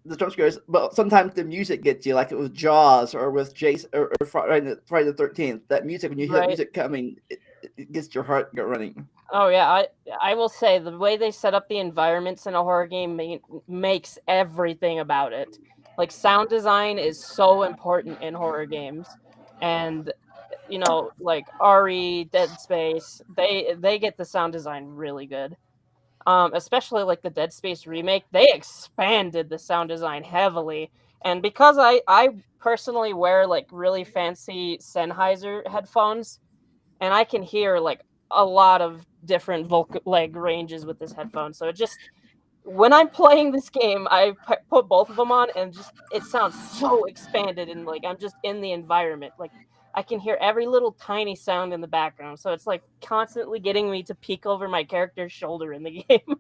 the jump scares, but sometimes the music gets you, like it was Jaws or with Jason or Friday the 13th. That music, when you hear that music coming, it gets your heart running. Oh yeah, I will say the way they set up the environments in a horror game makes everything about it. Like sound design is so important in horror games, and you know, like RE, Dead Space, they get the sound design really good. Especially like the Dead Space remake, they expanded the sound design heavily. And because I personally wear like really fancy Sennheiser headphones, and I can hear like a lot of different vocal like ranges with this headphone. So it just when I'm playing this game, I put both of them on, and just it sounds so expanded, and like I'm just in the environment. Like I can hear every little tiny sound in the background, so it's like constantly getting me to peek over my character's shoulder in the game.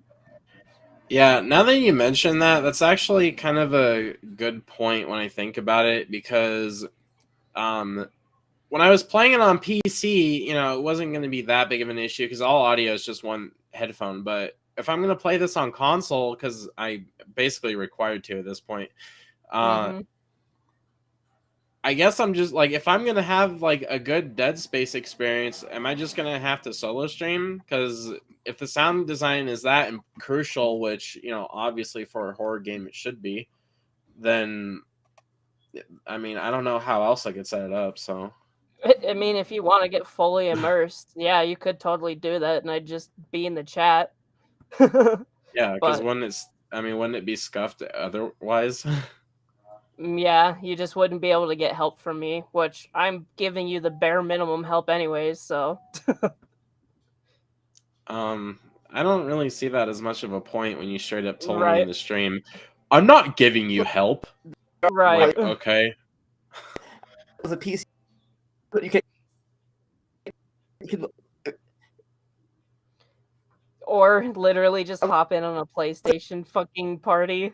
Yeah, now that you mention that, that's actually kind of a good point when I think about it, because when I was playing it on PC, you know, it wasn't going to be that big of an issue because all audio is just one headphone. But if I'm going to play this on console, because I basically required to at this point, I guess I'm just like, if I'm going to have like a good Dead Space experience, am I just going to have to solo stream? Because if the sound design is that crucial, which, you know, obviously for a horror game it should be, then I mean, I don't know how else I could set it up. So I mean, if you want to get fully immersed, yeah, you could totally do that, and I'd just be in the chat. yeah, because But wouldn't it be scuffed otherwise? yeah, you just wouldn't be able to get help from me, which I'm giving you the bare minimum help anyways, so. I don't really see that as much of a point when you straight up told me Right. in the stream, I'm not giving you help. Right. Like, okay. With a PC, you can Or literally just hop in on a PlayStation fucking party.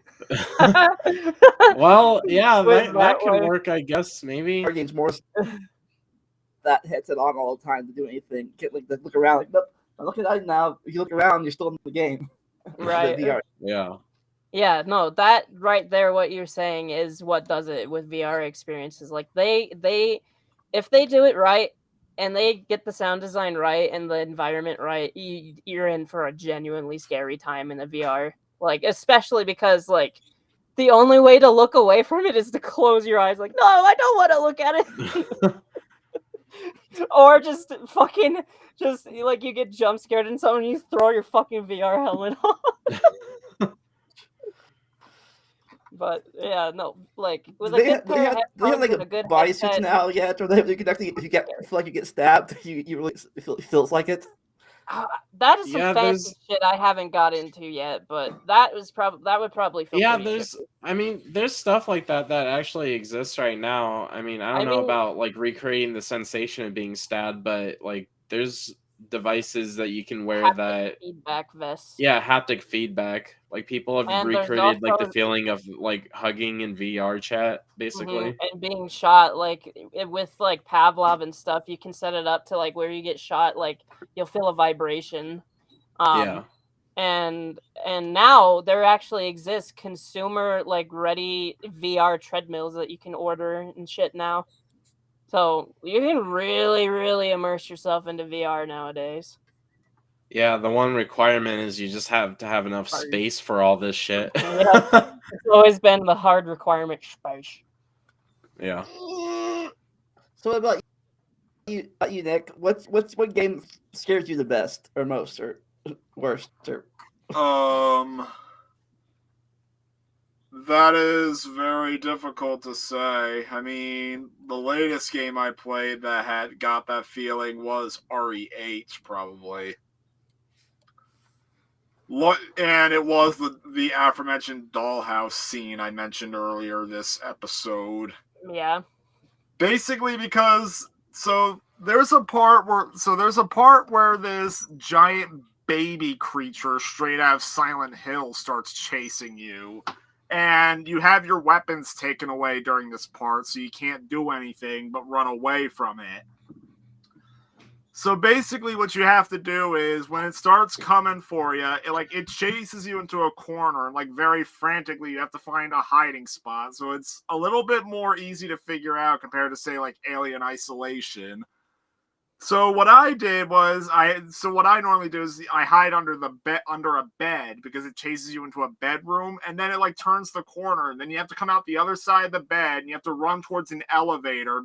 Well, yeah, With that can way. work, I guess. Maybe. Our game's more that headset on all the time to do anything. Get like look around, like nope. Look at that now. If you look around, you're still in the game. Right. The VR. Yeah. Yeah, no, that right there, what you're saying is what does it with VR experiences. Like they if they do it right and they get the sound design right and the environment right, you're in for a genuinely scary time in the VR. Like especially because like the only way to look away from it is to close your eyes. Like, no, I don't want to look at it. Or just fucking just like you get jump scared and someone you throw your fucking VR helmet on. But yeah, no, like with a good pair of do they have headphones like and a good body suits headset. now yet? Or you can actually, if you feel like you get stabbed, you really it feels like it. That is some Yeah, fancy shit I haven't got into yet, but that would probably feel yeah, pretty there's trippy. I mean, there's stuff like that that actually exists right now. I mean, I don't know about like recreating the sensation of being stabbed, but like there's devices that you can wear haptic that feedback vests. yeah, haptic feedback. Like people have And there's recreated like the also feeling of like hugging in VR chat, basically. and being shot like with like Pavlov and stuff, you can set it up to like where you get shot, like you'll feel a vibration. Yeah. And now there actually exists consumer like ready VR treadmills that you can order and shit now. So you can really, really immerse yourself into VR nowadays. Yeah, the one requirement is you just have to have enough Hard. space for all this shit. Yep. It's always been the hard requirement, space. Yeah. So what about you, Nick? What game scares you the best or most or worst or That is very difficult to say. I mean, the latest game I played that had got that feeling was RE8, probably. And it was the aforementioned dollhouse scene I mentioned earlier this episode. Yeah. Basically because there's a part where this giant baby creature straight out of Silent Hill starts chasing you. And you have your weapons taken away during this part, so you can't do anything but run away from it. So basically what you have to do is when it starts coming for you, it chases you into a corner and like very frantically you have to find a hiding spot. So it's a little bit more easy to figure out compared to say like Alien Isolation. So what I did was what I normally do is I hide under a bed because it chases you into a bedroom and then it like turns the corner and then you have to come out the other side of the bed and you have to run towards an elevator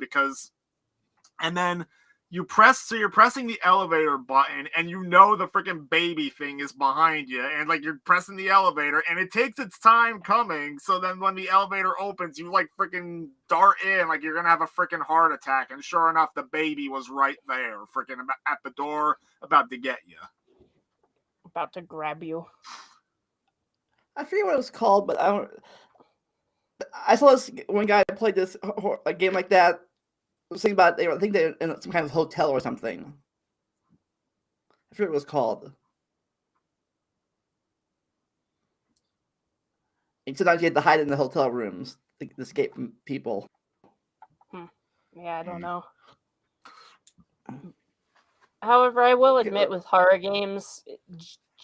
and then you're pressing the elevator button and you know the freaking baby thing is behind you and like you're pressing the elevator and it takes its time coming. So then when the elevator opens, you like freaking dart in like you're gonna have a freaking heart attack. And sure enough, the baby was right there, freaking at the door, about to get you. About to grab you. I forget what it was called, but I saw this one guy played this a game like that. I was thinking about I think they're in some kind of hotel or something. I forget what it was called. And sometimes you had to hide in the hotel rooms to escape from people. Yeah, I don't know. However, I will admit with horror games,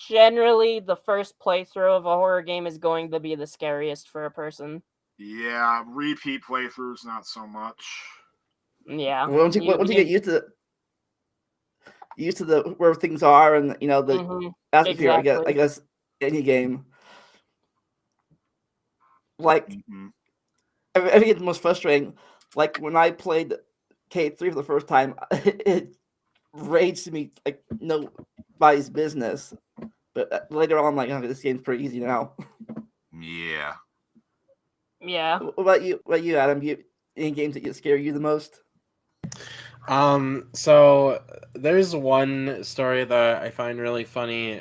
generally the first playthrough of a horror game is going to be the scariest for a person. Yeah, repeat playthroughs, not so much. Yeah. Once you get used to the where things are and the atmosphere, exactly. I guess any game. Like I think it's the most frustrating. Like when I played K3 for the first time, it raged me like nobody's business. But later on, I'm like, oh, this game's pretty easy now. Yeah. Yeah. What about you, Adam? Any games that scare you the most? So there's one story that I find really funny.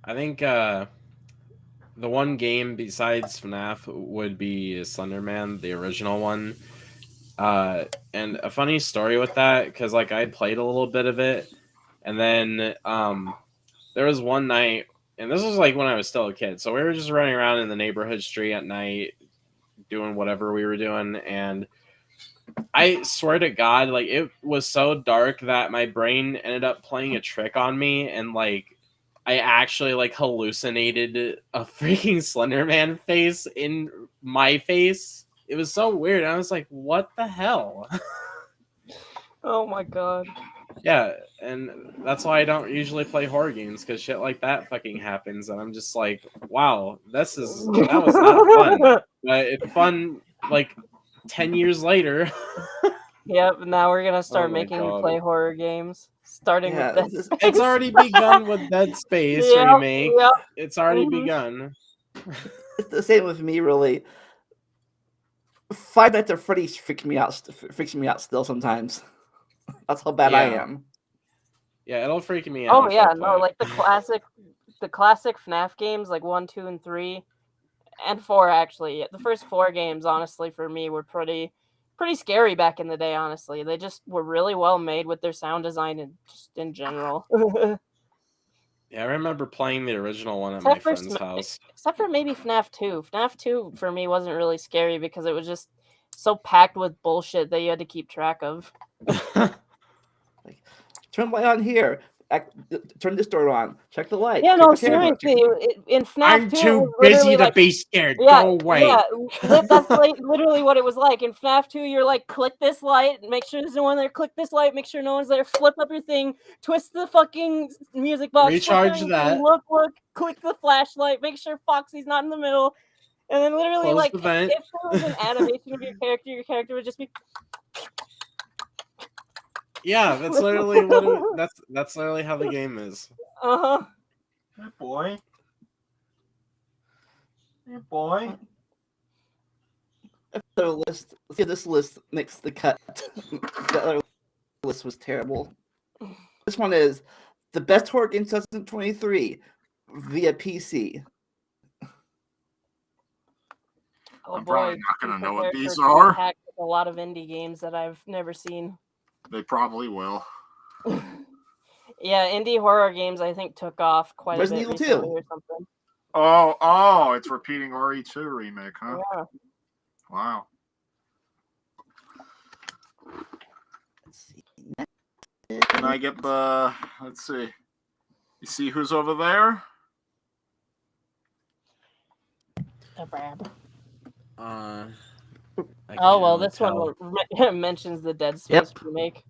I think the one game besides FNAF would be Slender Man, the original one. And a funny story with that, because like I played a little bit of it, and then there was one night and this was like when I was still a kid. So we were just running around in the neighborhood street at night, doing whatever we were doing, and I swear to God, like it was so dark that my brain ended up playing a trick on me, and like I actually like hallucinated a freaking Slender Man face in my face. It was so weird. I was like, "What the hell?" Oh my god. Yeah, and that's why I don't usually play horror games, because shit like that fucking happens, and I'm just like, "Wow, that was not fun." But it's fun like 10 years later. Yep, now we're gonna start my making you God. play horror games. Starting Yeah, with Dead this is- Space. It's already begun with Dead Space Yep, remake. yep. It's already Mhm. begun. It's the same with me, really. Five Nights at Freddy's freaks me out still sometimes. That's how bad I Yeah. am. Yeah, it'll freak me out. Oh if I yeah, play no, it. like the classic FNAF games, like 1, 2, and 3, and 4 actually. The first 4 games, honestly, for me, were pretty scary back in the day. Honestly, they just were really well made with their sound design and just in general. Yeah, I remember playing the original one at my Except for friend's house. except for maybe FNAF 2. FNAF 2 for me wasn't really scary because it was just so packed with bullshit that you had to keep track of. Turn the light on here. Turn this door on. Check the light. Yeah, check no, the camera. seriously, in FNAF I'm 2, it too was busy literally to like, be scared. yeah, Go away. yeah, that's like literally what it was like. In FNAF 2, you're like, click this light, make sure there's no one there, click this light, make sure no one's there, flip up your thing, twist the fucking music box, Recharge flip that. everything, look, click the flashlight, make sure Foxy's not in the middle, and then literally, Close like, the vent. if there was an animation of your character would just be... Yeah, that's literally that's literally how the game is. Uh-huh. Hey, boy. Hey, boy. The list. Let's see if this list makes the cut. The other list was terrible. This one is the best horror game 2023 via PC. Oh I'm boy, probably not gonna know what compared these to are. packed with a lot of indie games that I've never seen. They probably will. Yeah, indie horror games I think took off quite Resident a bit Evil 2. recently or something. Oh, it's repeating RE2 remake, huh? Yeah. Wow. Let's see. Can I get the... Let's see. You see who's over there? The Brab. I Oh well, can't this tell. one mentions the Dead Space remake.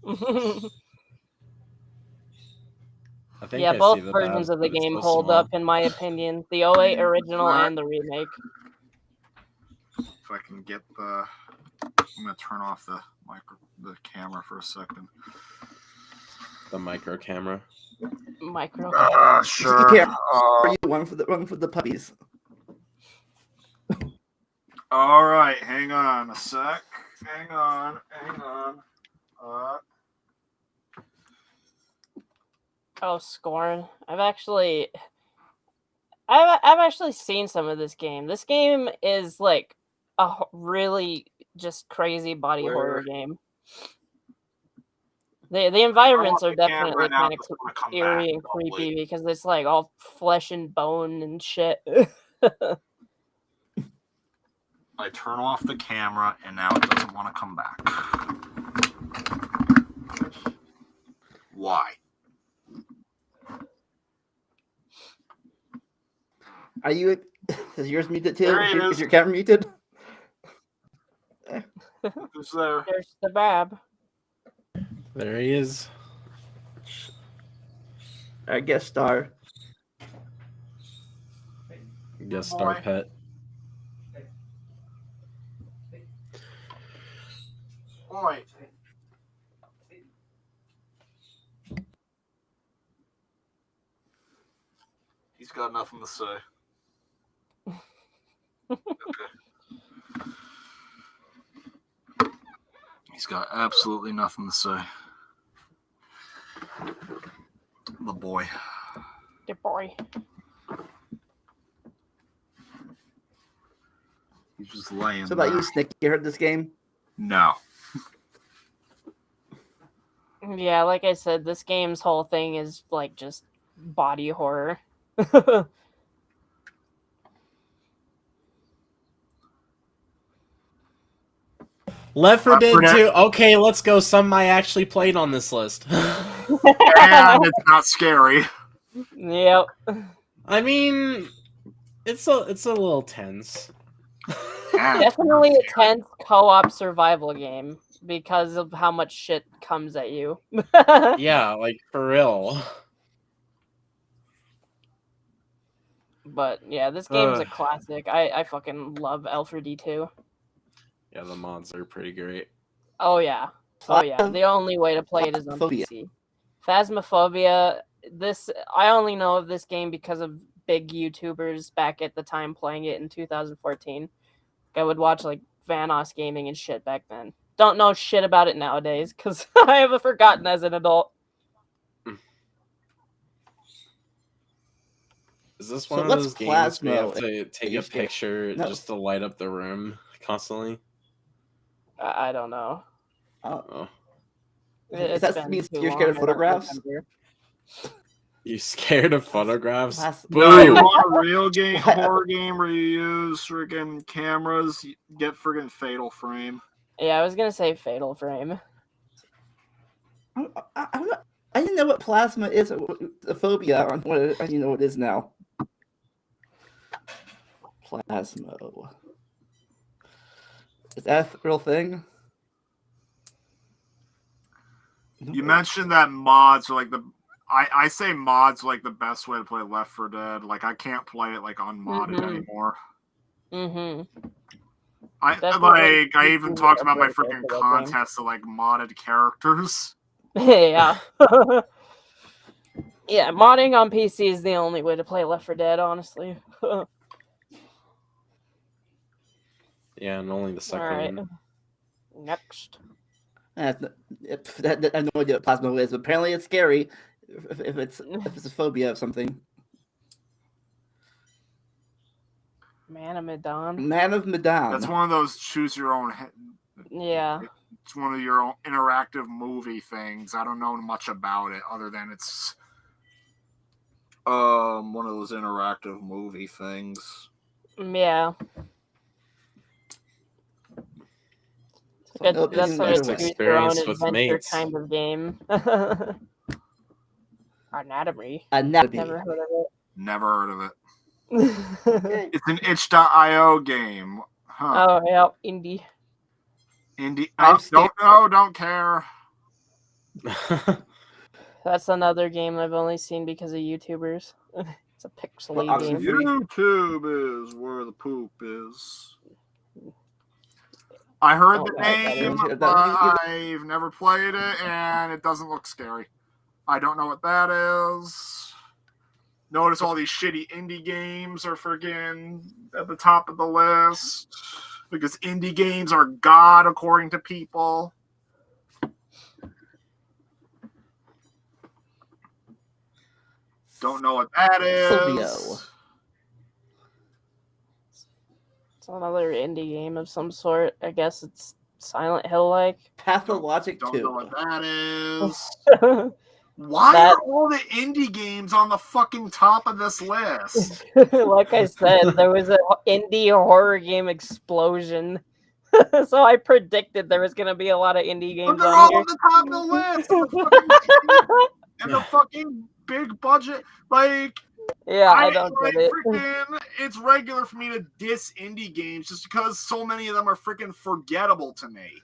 I think Yeah, I both see the versions Babs, of the but it's game so hold small. up in my opinion. The 08 original and the remake. If I can get the... I'm gonna turn off the camera for a second. The micro camera. Micro. Sure. Yeah. One for the puppies. All right, hang on a sec. Hang on. Oh, Scorn. I've actually seen some of this game. This game is like a really just crazy body horror game. The environments are definitely kind of eerie and creepy because it's like all flesh and bone and shit. I turn off the camera and now it doesn't want to come back. Why? Are you? Is yours muted too? There it Is is. your camera muted? Who's there? There's the Bab. There he is. Our guest star. Guest star Boy. pet. Boy. He's got nothing to say. Okay. He's got absolutely nothing to say. The boy. The boy. He's just laying So about there. you, Snick? You heard this game? No. Yeah, like I said, this game's whole thing is like just body horror. Left 4 Left 4 Dead Dead. 2. Okay, let's go. Some I actually played on this list. And it's not scary. Yep. I mean, it's a little tense. Yeah. Definitely a tense co-op survival game because of how much shit comes at you. Yeah, like for real. But yeah, this game's a classic. I fucking love Alfred 2. Yeah, the mods are pretty great. Oh yeah. Oh yeah. The only way to play it is on Phasmophobia. PC. Phasmophobia. I only know of this game because of big YouTubers back at the time playing it in 2014. I would watch like Vanos Gaming and shit back then. Don't know shit about it nowadays because I have forgotten as an adult. Is this So one of what's those games where you have Plasmo? to take you a scared? picture No. just to light up the room constantly? I don't know. Oh. It's that been means too you're scared of long, I don't photographs? remember. You scared of photographs? No, you Boo! want a real game, horror game where you use friggin' cameras, you get friggin' Fatal Frame. Yeah, I was gonna say Fatal Frame. I didn't know what plasma is. The phobia. I didn't know what it is now. Plasmo. Is that a real thing? You mentioned that mods are like I say mods are like the best way to play Left 4 Dead. Like I can't play it like unmodded anymore. Mm-hmm. I even talked about my freaking contest of like modded characters. Yeah. Yeah, modding on PC is the only way to play Left 4 Dead, honestly. Yeah, and only the second one. Next. I have no idea what plasma is, but apparently it's scary if it's a phobia of something. Man of Medan. Man of Medan. That's one of those choose your own. Yeah. It's one of your own interactive movie things. I don't know much about it other than it's one of those interactive movie things. Yeah. That's sort of choose your own adventure kind of game. Anatomy. Never heard of it. Never heard of it. It's an itch.io game. Huh. Oh, yeah. Indie. Don't care. That's another game I've only seen because of YouTubers. It's a pixely game. YouTube is where the poop is. I heard the name, but I've never played it, and it doesn't look scary. I don't know what that is. Notice all these shitty indie games are friggin' at the top of the list because indie games are god according to people. Don't know what that is. Silvio. It's another indie game of some sort. I guess it's Silent Hill-like. Pathologic 2. Don't know what that is. Why are all the indie games on the fucking top of this list? Like I said, there was an indie horror game explosion. So I predicted there was going to be a lot of indie games But they're on all here. on the top of the list. And the fucking big budget. Like, yeah, I don't get it. It's regular for me to diss indie games just because so many of them are freaking forgettable to me.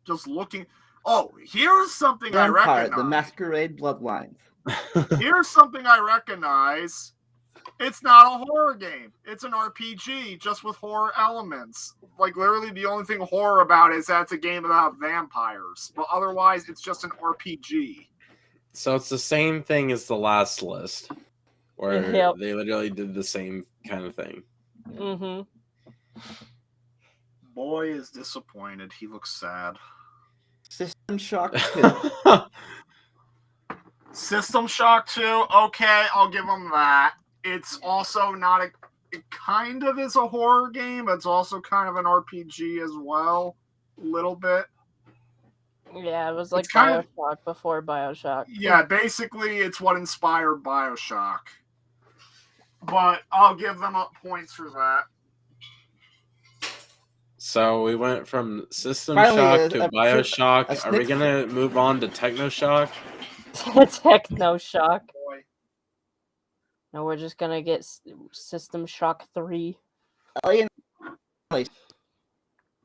Just looking... Oh, here's something Vampire, I recognize. The Masquerade Bloodlines. Here's something I recognize. It's not a horror game. It's an RPG, just with horror elements. Like, literally the only thing horror about it is that it's a game about vampires. But otherwise, it's just an RPG. So it's the same thing as the last list, where they literally did the same kind of thing. Mm-hmm. Boy is disappointed. He looks sad. System Shock 2. System Shock 2, okay, I'll give him that. It's also not a... It kind of is a horror game, but it's also kind of an RPG as well. A little bit. Yeah, it was like It's kind of- Bioshock before Bioshock. Yeah, basically, it's what inspired Bioshock. But I'll give them up points for that. So we went from System Finally, Shock to a Bioshock. Are we snick- gonna move on to Techno Shock? Techno Shock. Boy. No, we're just gonna get System Shock 3. Alien.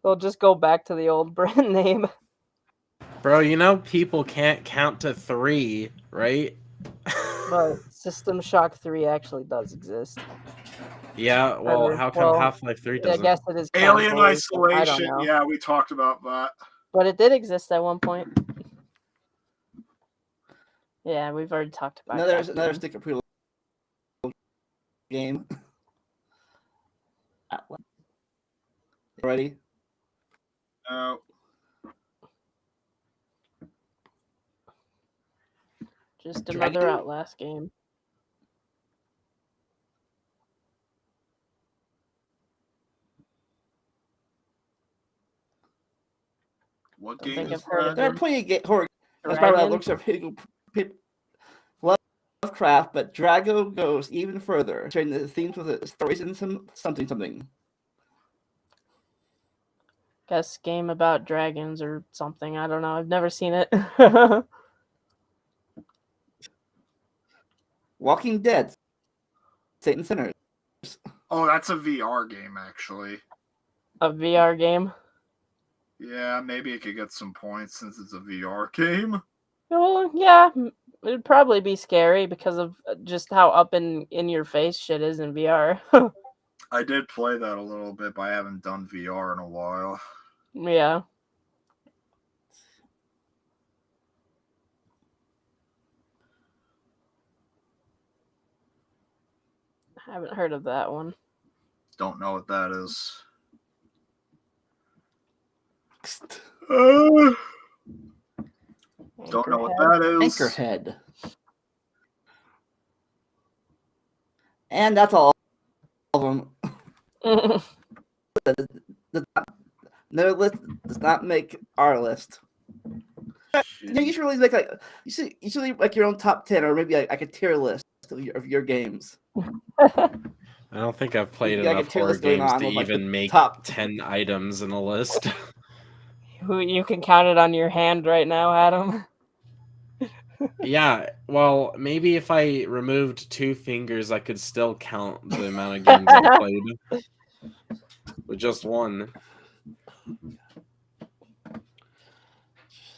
They'll just go back to the old brand name. Bro, you know people can't count to 3, right? But System Shock 3 actually does exist. Yeah, well, Or- how come well, Half-Life 3 I doesn't? guess it is Alien consoles, so I don't Isolation. know. Yeah, we talked about that. But it did exist at one point. Yeah, we've already talked about that. Another sticker preload game. Ready? Oh, Just Dragon? another Outlast game. what Don't game think is I've heard of that? There are plenty of horror. That's Dragon? probably looks of Lovecraft, but Drago goes even further, sharing the themes with its stories and something. Guess game about dragons or something. I don't know. I've never seen it. Walking Dead, Satan Sinners. Oh, that's a VR game, actually. A VR game. Yeah, maybe it could get some points since it's a VR game. Well, yeah, it'd probably be scary because of just how up in your face shit is in VR. I did play that a little bit, but I haven't done VR in a while. Yeah. I haven't heard of that one. Don't know what that is. Don't know what that is. Anchorhead. And that's all of them. No list does not make our list. You should really make you should leave like your own top 10 or maybe like a tier list of your games. I don't think I've played You gotta enough get tier horror lists going games on to with, like, the even make top 10 items in a list. You can count it on your hand right now, Adam. Yeah, well, maybe if I removed 2 fingers, I could still count the amount of games I played. With just one.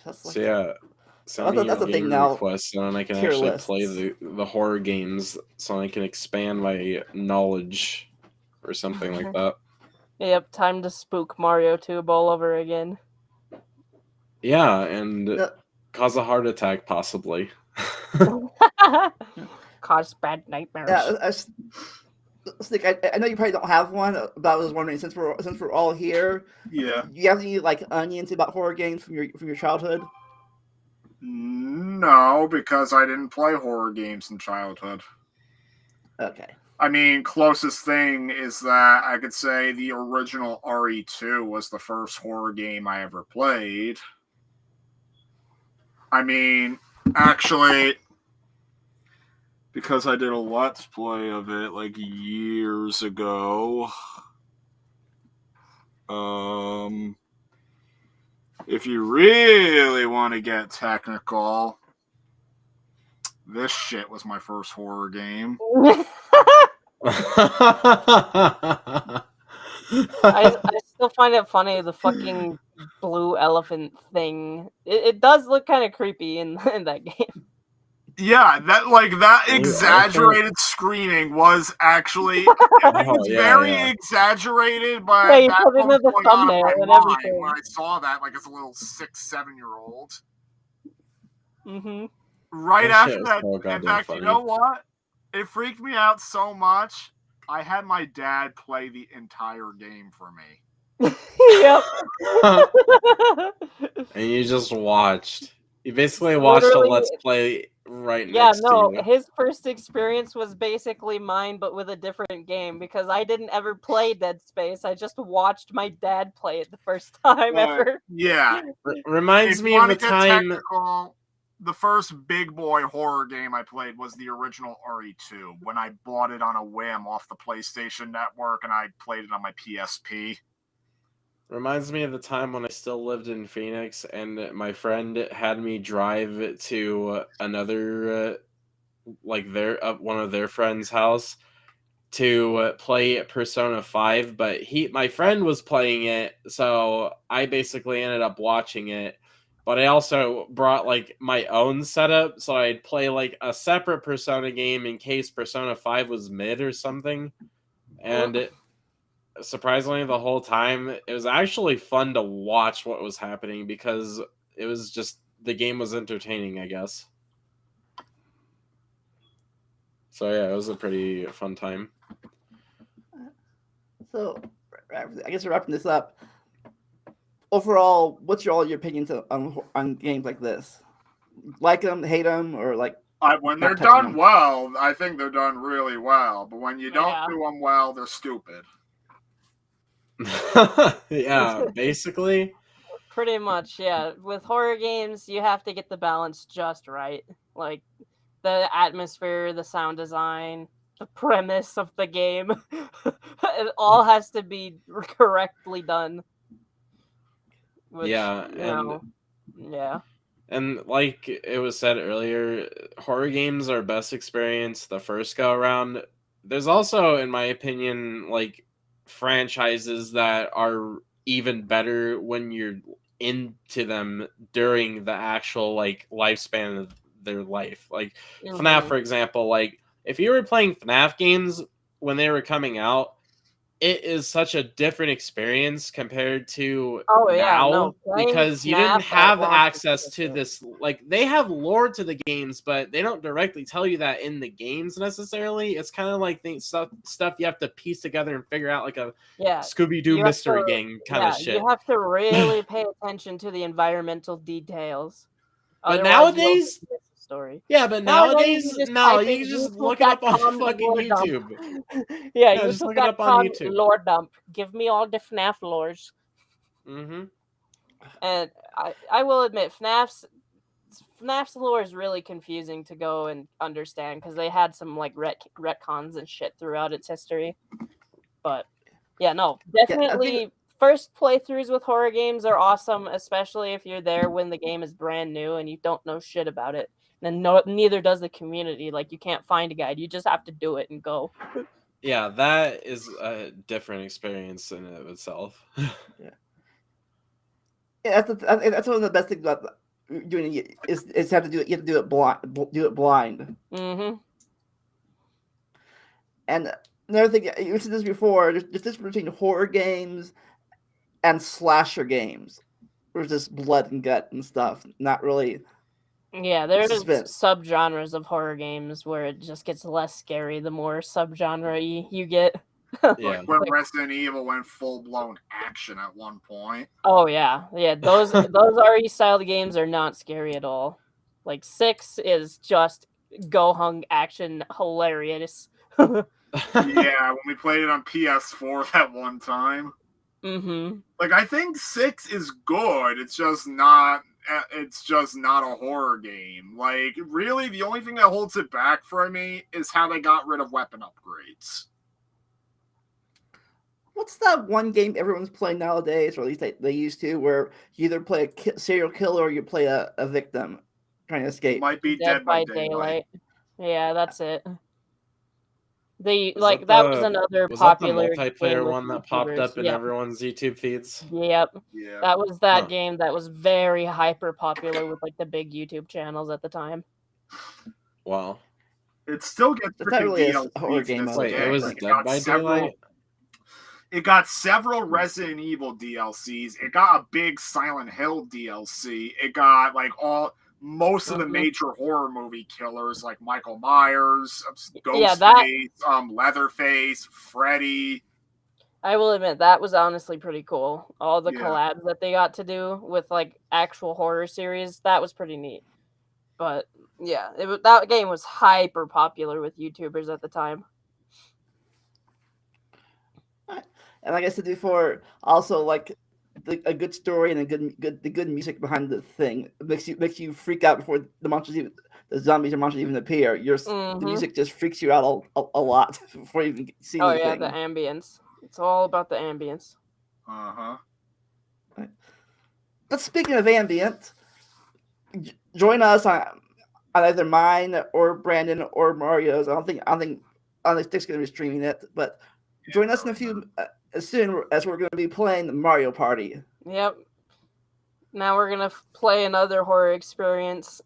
That's like So yeah, send That's me the thing game now, requests so then I can tier actually lists. play the horror games so I can expand my knowledge or something like that. Yep, time to spook Mario Tube all over again. Yeah, and No. cause a heart attack possibly. Cause bad nightmares. Yeah, Snick, I know you probably don't have one, but I was wondering since we're all here, Yeah. do you have any like onions about horror games from your childhood? No, because I didn't play horror games in childhood. Okay. I mean, closest thing is that I could say the original RE2 was the first horror game I ever played. I mean, actually, because I did a Let's Play of it like years ago. If you really want to get technical, this shit was my first horror game. I still find it funny, the fucking blue elephant thing. It does look kind of creepy in that game. Yeah, that Blue exaggerated screaming was actually it's very exaggerated, but Yeah, you that's put it what in was the going on in thumbnail my and mind everything. when I saw that, like as a little 6-7-year-old. Mm-hmm. Right That after shit was that, so in goddamn fact, funny. you know what? It freaked me out so much. I had my dad play the entire game for me. Yep. And you just watched. You basically watched a Literally- Let's Play right Yeah, next no, to you. his first experience was basically mine, but with a different game because I didn't ever play Dead Space. I just watched my dad play it the first time ever. Yeah. Reminds If me you of want the to get time. technical, the first big boy horror game I played was the original RE2 when I bought it on a whim off the PlayStation Network and I played it on my PSP. Reminds me of the time when I still lived in Phoenix and my friend had me drive to another, one of their friends' house to play Persona 5, but my friend was playing it, so I basically ended up watching it. But I also brought like my own setup, so I'd play like a separate Persona game in case Persona 5 was mid or something. And surprisingly, the whole time it was actually fun to watch what was happening because it was just the game was entertaining, I guess. So yeah, it was a pretty fun time. So, I guess we're wrapping this up. Overall, what's all your opinions on games like this? Like them, hate them, or like? When they're Not touching done them. well, I think they're done really well. But when you don't Yeah. do them well, they're stupid. Yeah, basically. Pretty much, yeah. With horror games, you have to get the balance just right. Like the atmosphere, the sound design, the premise of the game. It all has to be correctly done. Which, Yeah, yeah. and like it was said earlier, horror games are best experience the first go around. There's also, in my opinion, like franchises that are even better when you're into them during the actual like lifespan of their life. Like FNAF, for example, like if you were playing FNAF games when they were coming out, it is such a different experience compared to Oh yeah, now no. Playing because you FNAF didn't at have launch is access to different. this. Like they have lore to the games, but they don't directly tell you that in the games necessarily. It's kind of like stuff you have to piece together and figure out, like a Yeah. Scooby Doo You have mystery to, gang kind of yeah, you shit. have to really pay attention to the environmental details. But Otherwise, you'll nowadays, miss the story. yeah, but Nowadays, nowadays, you just no, type you in can just look it up on youtube.com fucking lore dump. YouTube. Yeah, Yeah, just look it up on youtube.com YouTube. lore dump. Give me all the FNAF lores. Mm-hmm. And I will admit, FNAF's lore is really confusing to go and understand because they had some like retcons and shit throughout its history. But yeah, no, Yeah, I definitely think first playthroughs with horror games are awesome, especially if you're there when the game is brand new and you don't know shit about it. And neither does the community. Like you can't find a guide; you just have to do it and go. Yeah, that is a different experience in and of itself. yeah, that's one of the best things about doing it is have to do it. You have to do it blind. Do it blind. Mm-hmm. And another thing, you mentioned this before. There's this between horror games and slasher games. There's just blood and gut and stuff. Not really Yeah, there's suspense. subgenres of horror games where it just gets less scary the more subgenre you get. Yeah. Like when Resident Evil went full blown action at one point. Oh yeah, those RE style games are not scary at all. Like 6 is just go hung action hilarious. Yeah, when we played it on PS4 that one time. Mm-hmm. Like I think 6 is good. It's just not a horror game. Like really the only thing that holds it back for me is how they got rid of weapon upgrades. What's that one game everyone's playing nowadays, or at least they used to, where you either play a serial killer or you play a victim trying to escape? Might be Dead by Daylight. Yeah, that's it. That was another Was that the popular multiplayer game with one that popped YouTubers. up in Yeah. everyone's YouTube feeds? Yep. Yeah. That was that Huh. game that was very hyper popular with like the big YouTube channels at the time. Wow. It still gets It's not really a DLC horror for game, this I would Wait, say. it was game. Dead by Daylight? It got several Resident Evil DLCs. It got a big Silent Hill DLC. It got like most of the major horror movie killers, like Michael Myers, Ghostface, Leatherface, Freddy. I will admit that was honestly pretty cool. All the Yeah. collabs that they got to do with like actual horror series, that was pretty neat. But Yeah, that game was hyper popular with YouTubers at the time. And like I said before, also like a good story and the good music behind the thing makes you freak out before the zombies or monsters even appear. The music just freaks you out a lot before you even see Oh anything. yeah, the ambience. It's all about the ambience. Uh-huh. But speaking of ambient, join us on either mine or Brandon or Mario's. I don't think Stick's going to be streaming it, but join us in a few as soon as we're going to be playing Mario Party. Yep. Now we're gonna play another horror experience.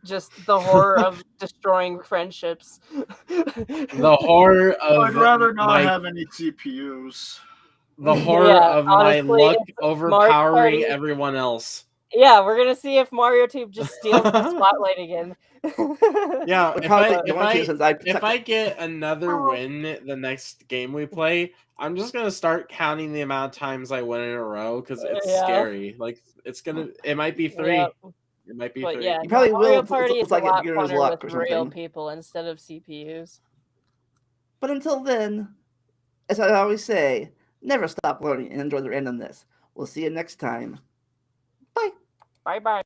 Just the horror of destroying friendships. The horror of I'd rather not my have any CPUs. the horror Yeah, of my honestly, luck if overpowering Party- everyone else. Yeah, we're gonna see if Mario Tube just steals the spotlight again. Yeah, Would if probably I be going to since I if I get another win the next game we play, I'm just gonna start counting the amount of times I win in a row because it's Yeah. scary. Like it might be 3. Yep. It might be But 3. yeah, You probably Mario will. Party It's is like a a lot beginner's funner luck with or real something. people instead of CPUs. But until then, as I always say, never stop learning and enjoy the randomness. We'll see you next time. Bye. Bye bye.